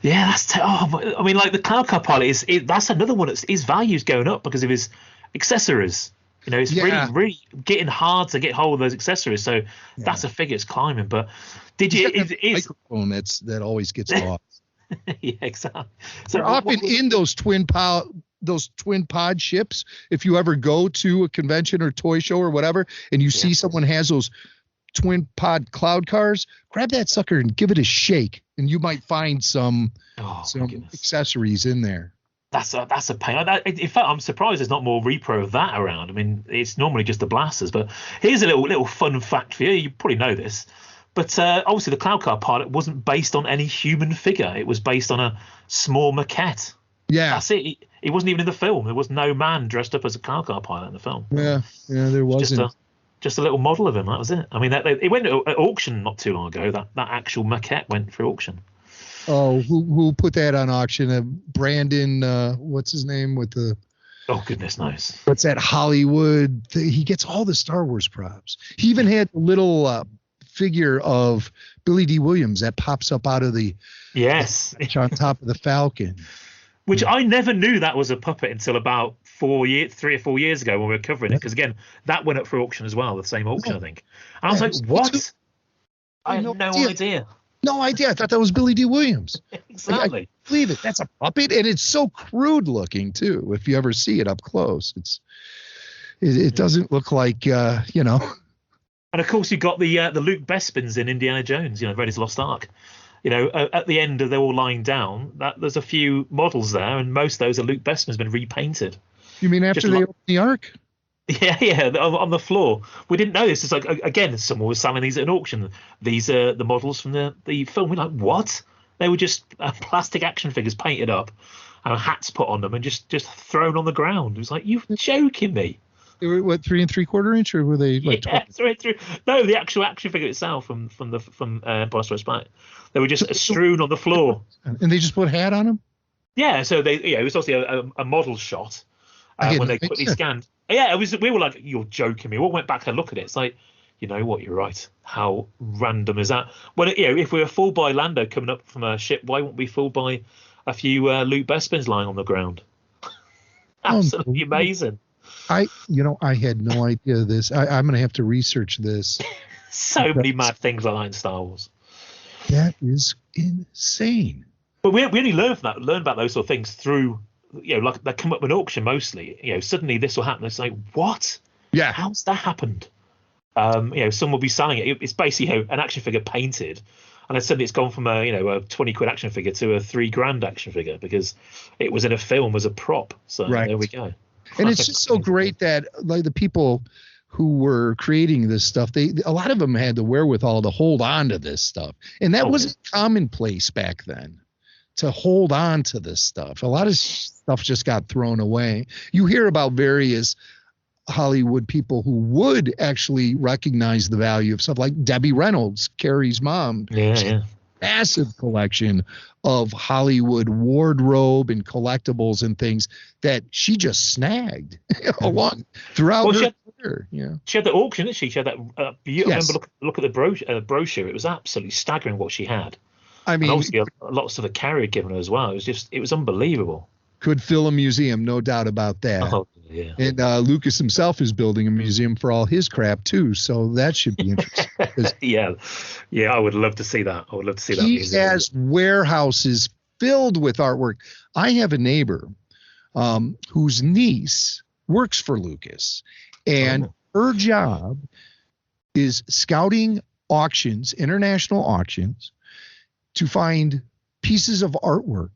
A: Yeah, that's I mean, like the Cloud Car Pilot that's another one. His value's going up because of his accessories. It's really getting hard to get hold of those accessories. So that's a figure it's climbing. But did you?
B: Microphone that always gets lost.
A: Yeah, exactly. So
B: they're often in those twin pod ships. If you ever go to a convention or toy show or whatever, and you see someone has those twin pod cloud cars, grab that sucker and give it a shake, and you might find some accessories in there.
A: That's a pain. In fact, I'm surprised there's not more repro of that around. I mean, it's normally just the blasters. But here's a little fun fact for you. You probably know this, but obviously the Cloud Car Pilot wasn't based on any human figure. It was based on a small maquette. Yeah, that's it. It wasn't even in the film. There was no man dressed up as a Cloud Car Pilot in the film.
B: Yeah, there wasn't.
A: Just a little model of him. That was it. I mean, it went to auction not too long ago. That actual maquette went through auction.
B: Oh, who put that on auction? Brandon, what's his name with the?
A: Oh goodness knows.
B: What's that Hollywood? He gets all the Star Wars props. He even had a little figure of Billy D. Williams that pops up out of the on top of the Falcon.
A: Which I never knew that was a puppet until about 3 or 4 years ago when we were covering it. Because again, that went up for auction as well, the same auction, I think. And I was like, what? I had no idea.
B: No idea. I thought that was Billy D. Williams.
A: Exactly.
B: I believe it. That's a puppet, and it's so crude looking too. If you ever see it up close, it doesn't look like And
A: of course, you got the Luke Bespins in Indiana Jones. Raiders of the Lost Ark. At the end, they're all lying down. There's a few models there, and most of those are Luke Bespin's been repainted.
B: You mean after they opened the Ark?
A: Yeah, on the floor. We didn't know this. It's like, again, someone was selling these at an auction. These are the models from the film. We're like, what? They were just plastic action figures painted up and hats put on them and just thrown on the ground. It was like, you're joking me.
B: They were what, 3 3/4 inch, or were they like?
A: Yeah, 3 3. No, the actual action figure itself from Empire Strikes Back. They were just strewn on the floor.
B: And they just put a hat on them.
A: Yeah, so it was obviously a model shot when they quickly scanned. Yeah, we were like, you're joking me. We all went back and looked at it. It's like, you know what, you're right. How random is that? Well, if we were fooled by Lando coming up from a ship, why wouldn't we be fooled by a few Luke Bespins lying on the ground? Absolutely amazing.
B: I had no idea this. I'm going to have to research this.
A: So many mad things like that in Star Wars.
B: That is insane.
A: But we only learn about those sort of things through, like they come up with an auction mostly. Suddenly this will happen. It's like, what?
B: Yeah.
A: How's that happened? Someone will be selling it. It's basically an action figure painted, and then suddenly it's gone from a 20 quid action figure to a $3,000 action figure because it was in a film as a prop. So There we go.
B: And it's just so great that like the people who were creating this stuff, a lot of them had the wherewithal to hold on to this stuff, and that wasn't commonplace back then. To hold on to this stuff, a lot of stuff just got thrown away. You hear about various Hollywood people who would actually recognize the value of stuff, like Debbie Reynolds, Carrie's mom.
A: Yeah.
B: Massive collection of Hollywood wardrobe and collectibles and things that she just snagged along throughout her career. Yeah,
A: she had the auction, didn't she? She had that beautiful. Yes. Remember, look at the brochure. It was absolutely staggering what she had. I mean, and obviously a lot of stuff that Carrie had given her as well. It was unbelievable. Could fill a museum, no doubt about that. Oh, yeah. And Lucas himself is building a museum for all his crap too, so that should be interesting. yeah, I would love to see that. He has warehouses filled with artwork. I have a neighbor whose niece works for Lucas, and her job is scouting auctions, international auctions, to find pieces of artwork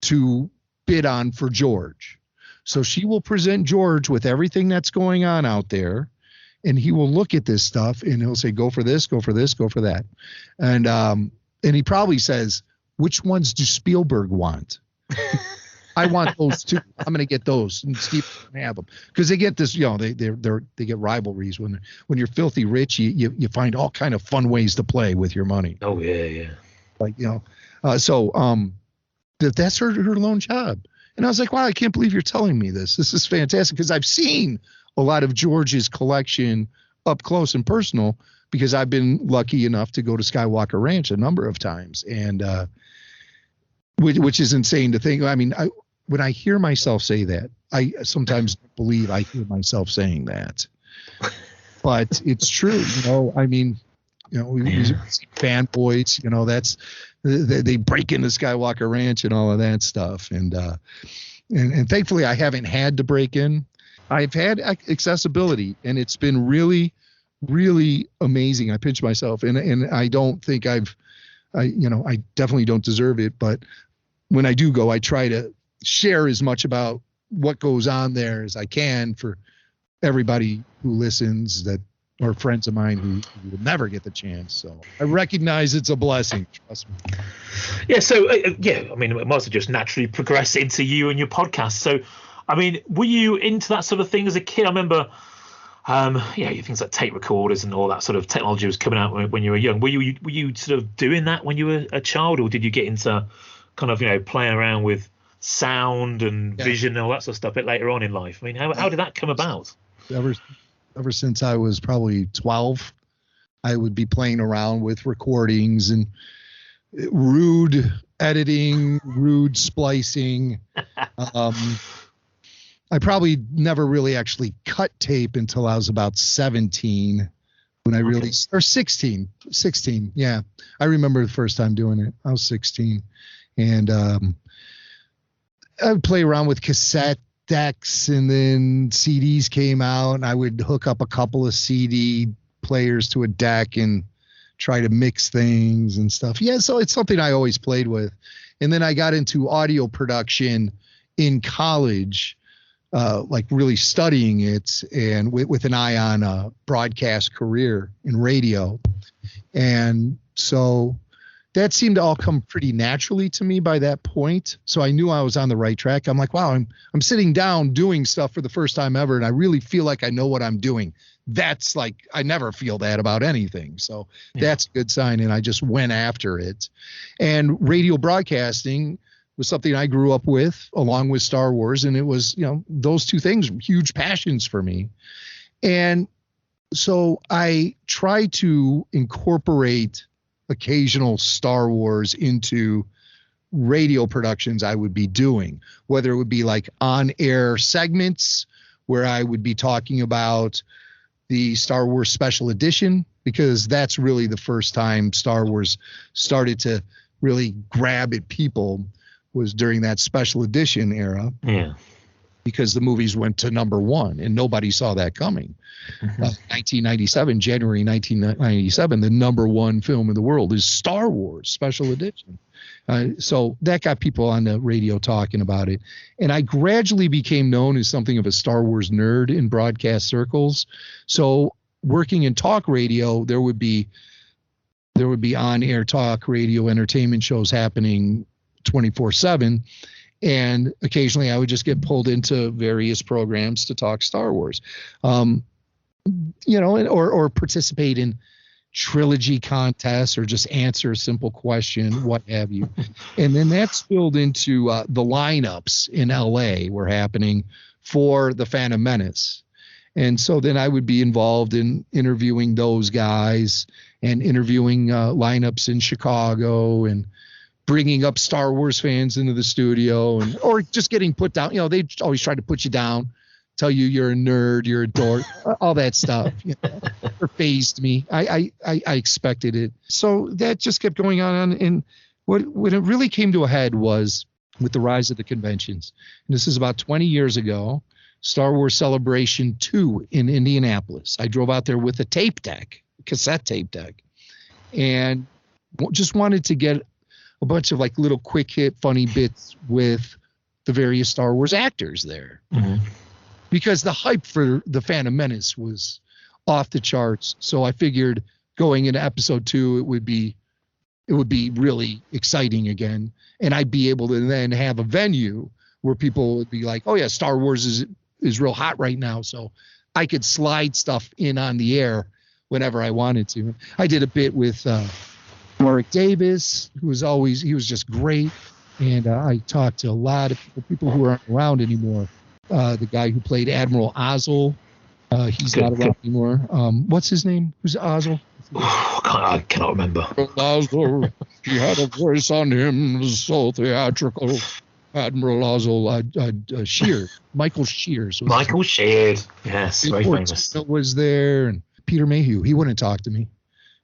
A: to bid on for George. So she will present George with everything that's going on out there, and he will look at this stuff and he'll say, go for this, go for this, go for that. And he probably says, which ones do Spielberg want? I want those too. I'm going to get those, and Steve can have them because they get this. They get rivalries when you're filthy rich. You find all kind of fun ways to play with your money. Oh yeah. Like that's her lone job. And I was like, wow, I can't believe you're telling me this. This is fantastic because I've seen a lot of George's collection up close and personal because I've been lucky enough to go to Skywalker Ranch a number of times, and which is insane to think. I mean, when I hear myself say that, I sometimes believe I hear myself saying that, but it's true. I mean, we see fanboys. That's they break into Skywalker Ranch and all of that stuff, and thankfully I haven't had to break in. I've had accessibility, and it's been really, really amazing. I pinch myself, and I don't think I definitely don't deserve it, but when I do go, I try to share as much about what goes on there as I can for everybody who listens that are friends of mine who will never get the chance. So I recognize it's a blessing. Trust me. Yeah. So I mean, it must have just naturally progressed into you and your podcast. So, I mean, were you into that sort of thing as a kid? I remember Things like tape recorders and all that sort of technology was coming out when you were young. Were you sort of doing that when you were a child, or did you get into kind of playing around with sound and vision and all that sort of stuff a bit later on in life? I mean, how did that come about?
B: Ever since I was probably 12, I would be playing around with recordings and rude editing, rude splicing. I probably never really actually cut tape until I was about 17 when I really, or 16. Yeah. I remember the first time doing it. I was 16 and I would play around with cassette decks, and then CDs came out and I would hook up a couple of CD players to a deck and try to mix things and stuff. Yeah. So it's something I always played with. And then I got into audio production in college. Like really studying it, and with an eye on a broadcast career in radio. And so that seemed to all come pretty naturally to me by that point. So I knew I was on the right track. I'm like, wow, I'm sitting down doing stuff for the first time ever, and I really feel like I know what I'm doing. That's like, I never feel that about anything. So that's a good sign. And I just went after it. And radio broadcasting was something I grew up with along with Star Wars. And it was, those two things, huge passions for me. And so I try to incorporate occasional Star Wars into radio productions I would be doing, whether it would be like on-air segments where I would be talking about the Star Wars Special Edition, because that's really the first time Star Wars started to really grab at people, was during that Special Edition era. Yeah. Because the movies went to number one and nobody saw that coming. 1997, January 1997, the number one film in the world is Star Wars Special Edition. So that got people on the radio talking about it. And I gradually became known as something of a Star Wars nerd in broadcast circles. So working in talk radio, there would be on-air talk radio entertainment shows happening 24/7. And occasionally I would just get pulled into various programs to talk Star Wars, or participate in trilogy contests or just answer a simple question, what have you. And then that spilled into the lineups in LA were happening for the Phantom Menace. And so then I would be involved in interviewing those guys and interviewing lineups in Chicago and bringing up Star Wars fans into the studio, or just getting put down. They always try to put you down, tell you you're a nerd, you're a dork, all that stuff. Or phased me. I expected it. So that just kept going on. And when it really came to a head was with the rise of the conventions. And this is about 20 years ago, Star Wars Celebration 2 in Indianapolis. I drove out there with a tape deck, cassette tape deck, and just wanted to get a bunch of like little quick hit funny bits with the various Star Wars actors there. Because the hype for the Phantom Menace was off the charts. So I figured going into episode 2, it would be really exciting again. And I'd be able to then have a venue where people would be like, oh yeah, Star Wars is real hot right now. So I could slide stuff in on the air whenever I wanted to. I did a bit with, Warwick Davis, he was just great. And I talked to a lot of people who aren't around anymore. The guy who played Admiral Ozzel, he's not around anymore. What's his name? Who's Ozzel?
A: I cannot remember.
B: Ozzel, he had a voice on him, so theatrical. Admiral Ozzel, Shears, Michael Shears.
A: Michael Shears, yes, very famous.
B: Was there, and Peter Mayhew. He wouldn't talk to me.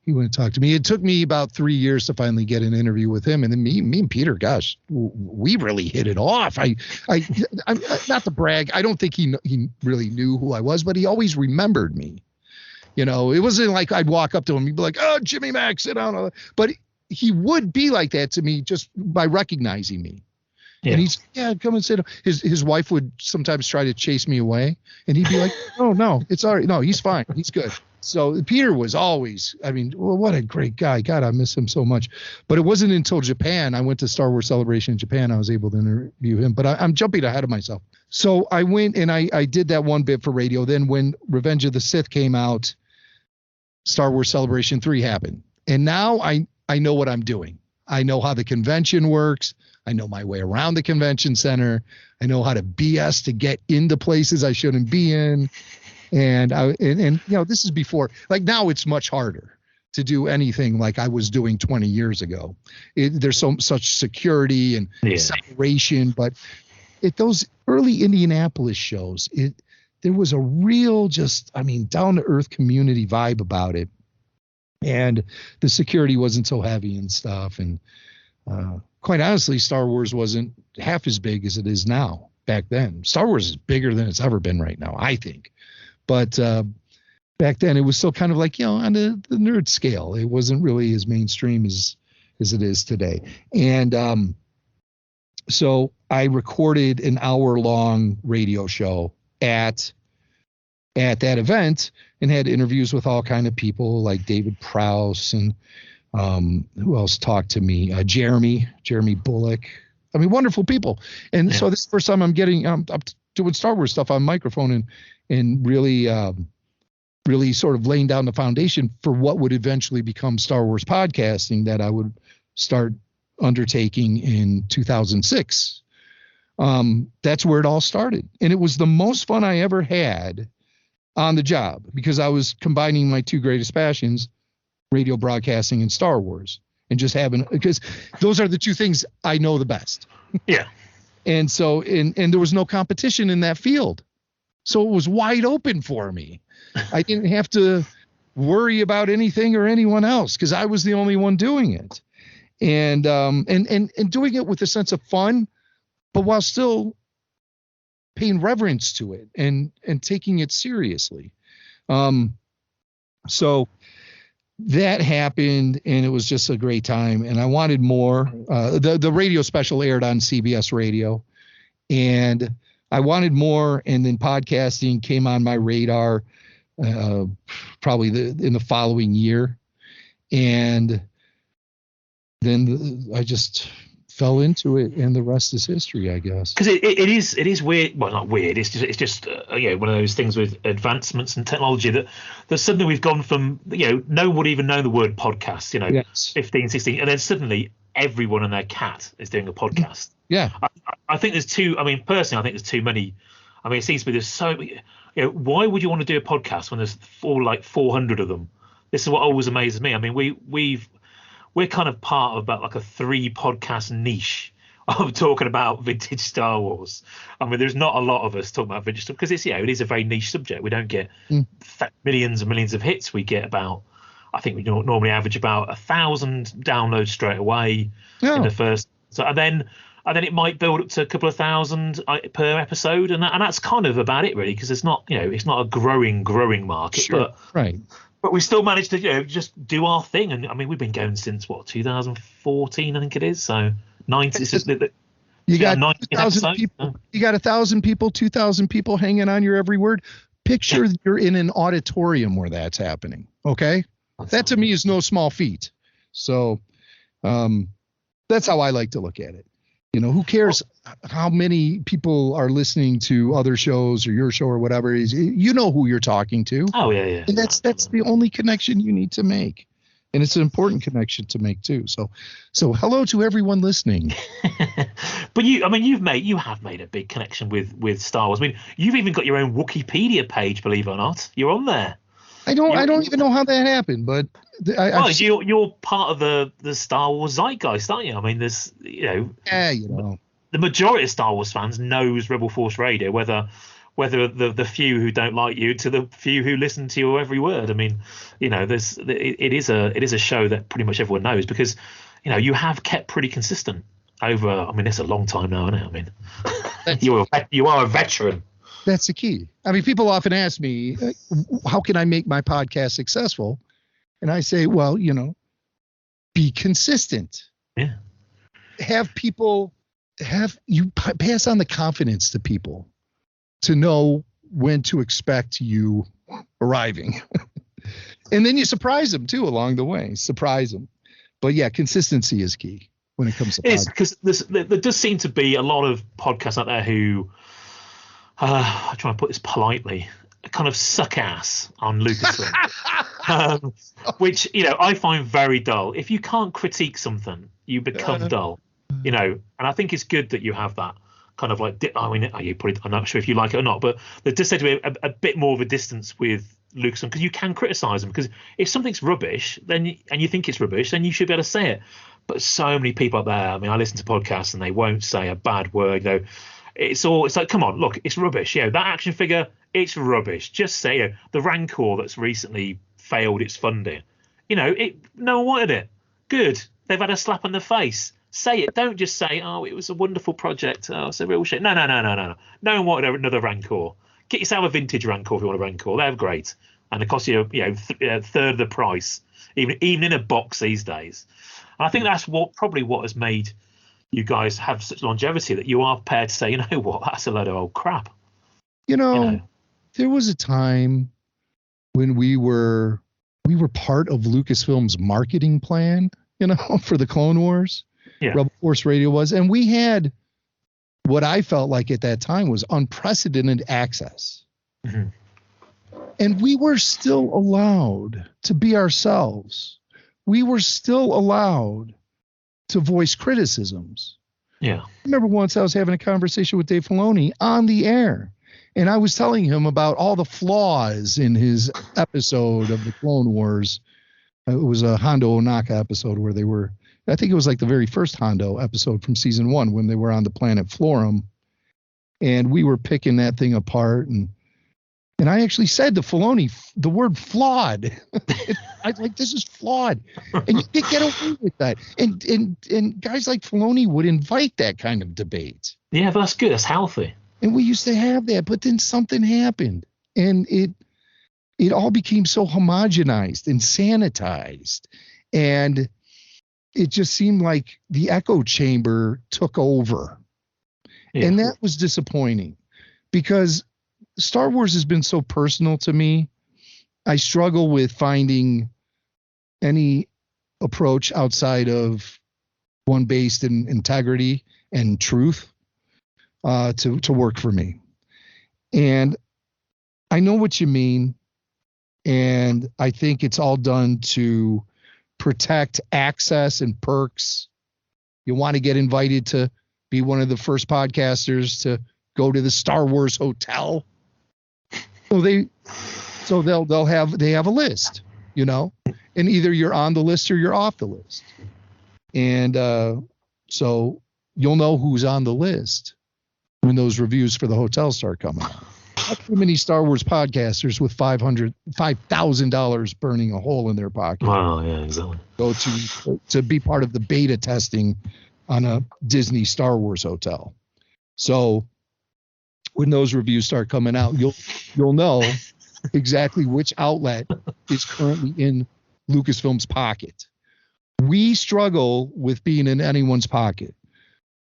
B: It took me about 3 years to finally get an interview with him. And then me and Peter, gosh, we really hit it off. I'm not to brag. I don't think he really knew who I was, but he always remembered me. It wasn't like I'd walk up to him. He'd be like, oh, Jimmy Mack, sit down. But he would be like that to me just by recognizing me. Yeah. And he's, come and sit down. His wife would sometimes try to chase me away. And he'd be like, oh, no, it's all right. No, he's fine. He's good. So Peter was always, I mean, well, what a great guy. God, I miss him so much. But it wasn't until Japan, I went to Star Wars Celebration in Japan, I was able to interview him. But I'm jumping ahead of myself. So I went and I did that one bit for radio. Then when Revenge of the Sith came out, Star Wars Celebration 3 happened. And now I know what I'm doing. I know how the convention works. I know my way around the convention center. I know how to BS to get into places I shouldn't be in. And you know, this is before, like now it's much harder to do anything like I was doing 20 years ago. There's such security and separation, but at those early Indianapolis shows, there was a real down to earth community vibe about it. And the security wasn't so heavy and stuff. And quite honestly, Star Wars wasn't half as big as it is now back then. Star Wars is bigger than it's ever been right now, I think. But back then it was still kind of like, you know, on the nerd scale. It wasn't really as mainstream as it is today. And so I recorded an hour-long radio show at that event and had interviews with all kind of people like David Prowse and who else talked to me? Jeremy Bullock. I mean, wonderful people. And so this is the first time I'm doing Star Wars stuff on microphone and really sort of laying down the foundation for what would eventually become Star Wars podcasting that I would start undertaking in 2006. That's where it all started. And it was the most fun I ever had on the job because I was combining my two greatest passions, radio broadcasting and Star Wars, and just because those are the two things I know the best.
A: Yeah.
B: And so, and there was no competition in that field. So it was wide open for me. I didn't have to worry about anything or anyone else because I was the only one doing it. And doing it with a sense of fun, but while still paying reverence to it and taking it seriously. So that happened and it was just a great time and I wanted more. The radio special aired on CBS radio and I wanted more. And then podcasting came on my radar, probably in the following year. And then I just fell into it and the rest is history, I guess.
A: Because it is weird. Well, not weird. It's just one of those things with advancements and technology that suddenly we've gone from, no one would even know the word podcast, yes. 15, 16. And then suddenly everyone and their cat is doing a podcast.
B: Yeah.
A: I think there's personally, I think there's too many. I mean, it seems to me there's so, why would you want to do a podcast when there's 400 of them? This is what always amazes me. I mean, we're kind of part of about like a 3 podcast niche of talking about vintage Star Wars. I mean, there's not a lot of us talking about vintage stuff because it is a very niche subject. We don't get millions and millions of hits. We get about, I think we normally average about 1,000 downloads straight away in the first. So and then it might build up to a couple of thousand per episode, and that's kind of about it really, because it's not a growing market.
B: Sure,
A: but
B: right.
A: But we still managed to just do our thing, and I mean we've been going since 2014, I think it is. So 90.
B: You got 1,000 people. You got 1,000 people, 2,000 people hanging on your every word. Picture you're in an auditorium where that's happening. Okay, that to me is no small feat. So that's how I like to look at it. Who cares how many people are listening to other shows or your show or whatever it is? You know who you're talking to.
A: Oh, yeah.
B: And that's the only connection you need to make. And it's an important connection to make, too. So hello to everyone listening.
A: But you have made a big connection with Star Wars. I mean, you've even got your own Wikipedia page, believe it or not. You're on there.
B: I don't even know how that happened, but
A: you're part of the Star Wars zeitgeist, aren't you? I mean, there's the majority of Star Wars fans knows Rebel Force Radio, whether the few who don't like you to the few who listen to your every word. I mean, it is a show that pretty much everyone knows because you have kept pretty consistent over. I mean, it's a long time now, isn't it? I mean, you are a veteran.
B: That's the key. I mean, people often ask me, how can I make my podcast successful? And I say, well, be consistent.
A: Yeah.
B: Have you pass on the confidence to people to know when to expect you arriving. And then you surprise them too along the way. Surprise them. But yeah, consistency is key when it comes to
A: podcasts. Because there does seem to be a lot of podcasts out there who, I'm trying to put this politely, kind of suck ass on Lucasfilm, which, I find very dull. If you can't critique something, you become dull, and I think it's good that you have that kind of like, I'm not sure if you like it or not, but there does seem to be a bit more of a distance with Lucasfilm, because you can criticize them, because if something's rubbish, and you think it's rubbish, then you should be able to say it. But so many people out there, I listen to podcasts and they won't say a bad word. It's like, come on, look, it's rubbish. That action figure, it's rubbish. Just say the Rancor that's recently failed its funding. No one wanted it. Good. They've had a slap on the face. Say it. Don't just say, oh, it was a wonderful project. Oh, it's a real shit. No. No one wanted another Rancor. Get yourself a vintage Rancor if you want a Rancor. They're great. And it costs you, a third of the price, even in a box these days. And I think that's probably what has made you guys have such longevity, that you are prepared to say, you know what, that's a load of old crap.
B: There was a time when we were part of Lucasfilm's marketing plan, for the Clone Wars. Yeah. Rebel Force Radio was, and we had what I felt like at that time was unprecedented access. Mm-hmm. And we were still allowed to be ourselves. We were still allowed to voice criticisms.
A: Yeah.
B: I remember once I was having a conversation with Dave Filoni on the air, and I was telling him about all the flaws in his episode of the Clone Wars. It was a Hondo Onaka episode where I think it was like the very first Hondo episode from season 1 when they were on the planet Florum, and we were picking that thing apart. And I actually said to Filoni the word flawed. I was like, this is flawed. And you can't get away with that. And guys like Filoni would invite that kind of debate.
A: Yeah, that's good. That's healthy.
B: And we used to have that, but then something happened. And it all became so homogenized and sanitized. And it just seemed like the echo chamber took over. Yeah. And that was disappointing, because Star Wars has been so personal to me. I struggle with finding any approach outside of one based in integrity and truth to work for me. And I know what you mean. And I think it's all done to protect access and perks. You want to get invited to be one of the first podcasters to go to the Star Wars hotel. So they'll have a list, and either you're on the list or you're off the list. And so you'll know who's on the list when those reviews for the hotel start coming out. Not too many Star Wars podcasters with $5,000 burning a hole in their pocket.
A: Wow, yeah, exactly.
B: Go to be part of the beta testing on a Disney Star Wars hotel. So when those reviews start coming out, you'll know exactly which outlet is currently in Lucasfilm's pocket. We struggle with being in anyone's pocket.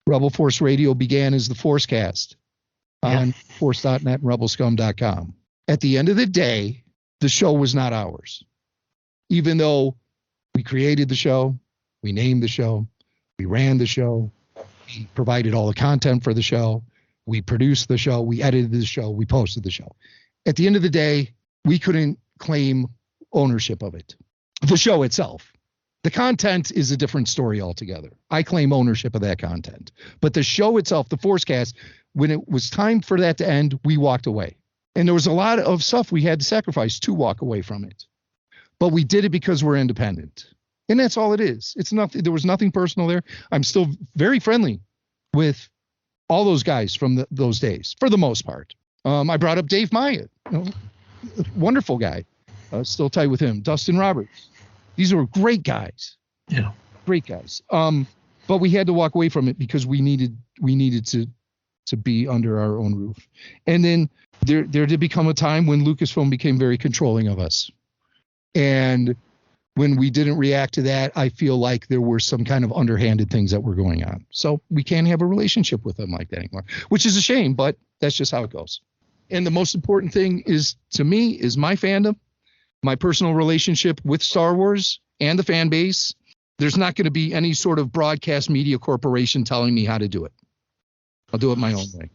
B: Rebel Force Radio began as the Forcecast on Force.net and rebelscum.com. At the end of the day, the show was not ours. Even though we created the show, we named the show, we ran the show, we provided all the content for the show, we produced the show, we edited the show, we posted the show. At the end of the day, we couldn't claim ownership of it. The show itself. The content is a different story altogether. I claim ownership of that content. But the show itself, the Forcecast, when it was time for that to end, we walked away. And there was a lot of stuff we had to sacrifice to walk away from it. But we did it because we're independent. And that's all it is. It's nothing. There was nothing personal there. I'm still very friendly with all those guys from those days, for the most part. I brought up Dave Maya, wonderful guy. Still tight with him. Dustin Roberts. These were great guys.
A: Yeah.
B: Great guys. But we had to walk away from it because we needed to be under our own roof. And then there did become a time when Lucasfilm became very controlling of us. And when we didn't react to that, I feel like there were some kind of underhanded things that were going on. So we can't have a relationship with them like that anymore, which is a shame, but that's just how it goes. And the most important thing is, to me, is my fandom, my personal relationship with Star Wars and the fan base, there's not going to be any sort of broadcast media corporation telling me how to do it. I'll do it my own way.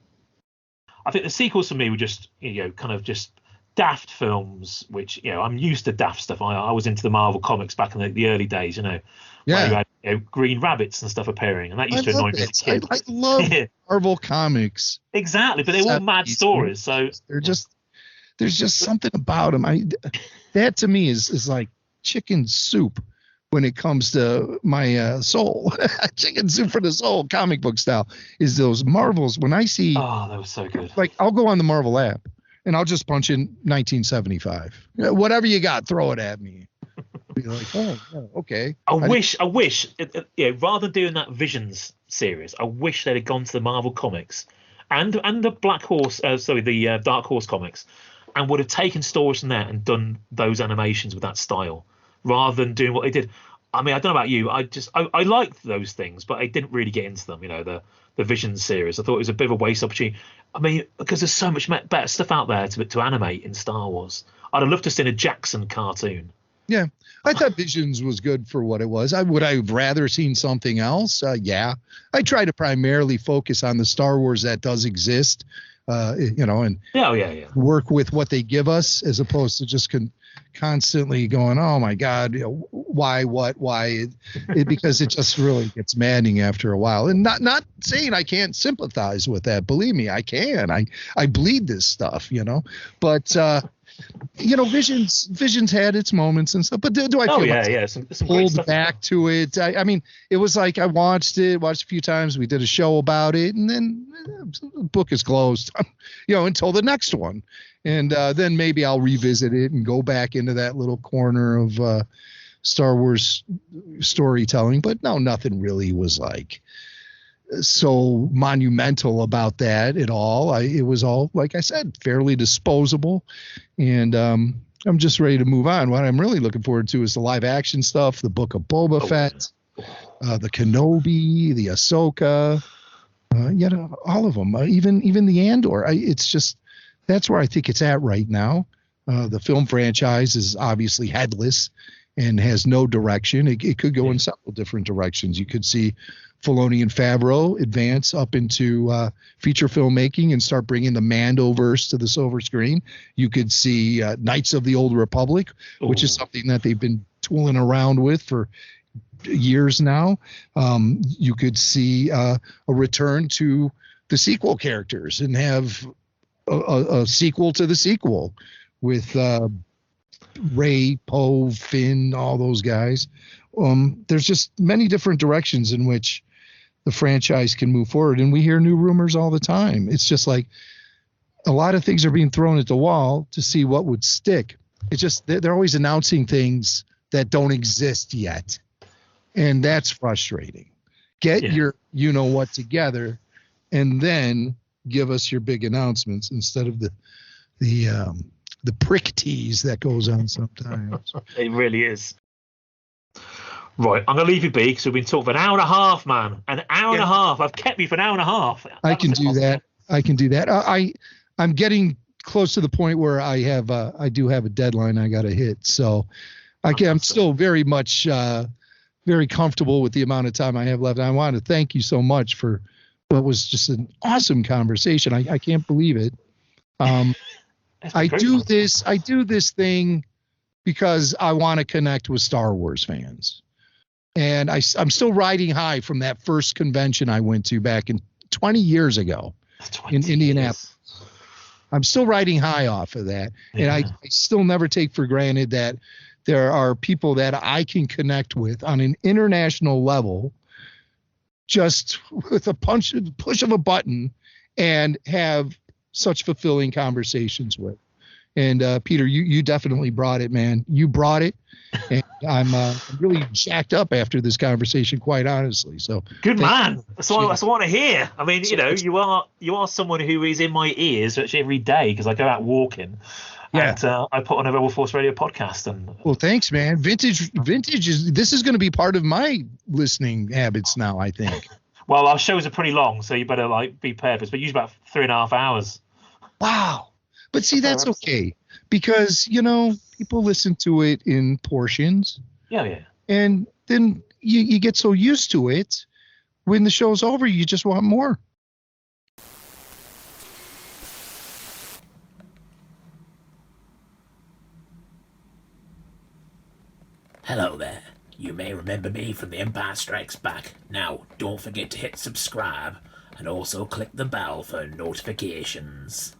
A: I think the sequels for me were just, kind of just daft films, which, I'm used to daft stuff. I was into the Marvel comics back in the early days, where you had green rabbits and stuff appearing, and that used to annoy me as a kid.
B: I love Marvel comics.
A: Exactly, but they were all mad stories. So
B: there's just something about them. That to me is like chicken soup when it comes to my soul. Chicken soup for the soul, comic book style, is those Marvels. When I see,
A: that was so good.
B: Like, I'll go on the Marvel app and I'll just punch in 1975. Whatever you got, throw it at me. Be like, okay.
A: I wish, rather than doing that Visions series, I wish they'd have gone to the Marvel comics and the the Dark Horse comics, and would have taken stories from there and done those animations with that style, rather than doing what they did. I mean, I don't know about you. I liked those things, but I didn't really get into them. The Vision series. I thought it was a bit of a waste opportunity. I mean, because there's so much better stuff out there to animate in Star Wars. I'd have loved to have seen a Jackson cartoon.
B: Yeah, I thought Visions was good for what it was. Would I have rather seen something else? Yeah. I try to primarily focus on the Star Wars that does exist, and work with what they give us, as opposed to just constantly going, oh my God, why, because it just really gets maddening after a while. And not saying I can't sympathize with that. Believe me, I can. I bleed this stuff, but Visions had its moments and stuff, but do I feel
A: some
B: pulled back to it? I mean, it was like I watched a few times. We did a show about it, and then the book is closed, until the next one. And then maybe I'll revisit it and go back into that little corner of Star Wars storytelling. But no, nothing really was like so monumental about that at all. It was all, like I said, fairly disposable, and I'm just ready to move on. What I'm really looking forward to is the live action stuff, the Book of Boba Fett, the Kenobi, the Ahsoka, all of them, even the Andor. It's just, that's where I think it's at right now. The film franchise is obviously headless and has no direction. It could go in several different directions. You could see Filoni and Favreau advance up into feature filmmaking and start bringing the Mandoverse to the silver screen. You could see Knights of the Old Republic, which is something that they've been tooling around with for years now. You could see a return to the sequel characters and have a sequel to the sequel with Rey, Poe, Finn, all those guys. There's just many different directions in which the franchise can move forward, and we hear new rumors all the time. It's just like a lot of things are being thrown at the wall to see what would stick. It's just they're always announcing things that don't exist yet, and that's frustrating. Get your what together, and then give us your big announcements instead of the prick tease that goes on sometimes.
A: It really is. Right, I'm going to leave you be because we've been talking for an hour and a half, man. An hour and a half. I've kept you for an hour and a half.
B: I can do that. I'm getting close to the point where I do have a deadline I got to hit. So I'm still very much very comfortable with the amount of time I have left. I want to thank you so much for what was just an awesome conversation. I can't believe it. I do this thing because I want to connect with Star Wars fans. And I'm still riding high from that first convention I went to back in 20 years ago in Indianapolis. I'm still riding high off of that. And I still never take for granted that there are people that I can connect with on an international level just with a push of a button and have such fulfilling conversations with. And Peter, you definitely brought it, man. You brought it, and I'm really jacked up after this conversation, quite honestly. So
A: good man. That's what I want to hear. I mean, you are someone who is in my ears actually every day because I go out walking. Yeah. And I put on a Rebel Force Radio podcast. And
B: well, thanks, man. Vintage this is going to be part of my listening habits now, I think.
A: Well, our shows are pretty long, so you better be prepared. But usually about 3.5 hours.
B: Wow. But see, that's okay. because, you know, people listen to it in portions.
A: Yeah.
B: And then you get so used to it, when the show's over, you just want more.
C: Hello there. You may remember me from The Empire Strikes Back. Now, don't forget to hit subscribe and also click the bell for notifications.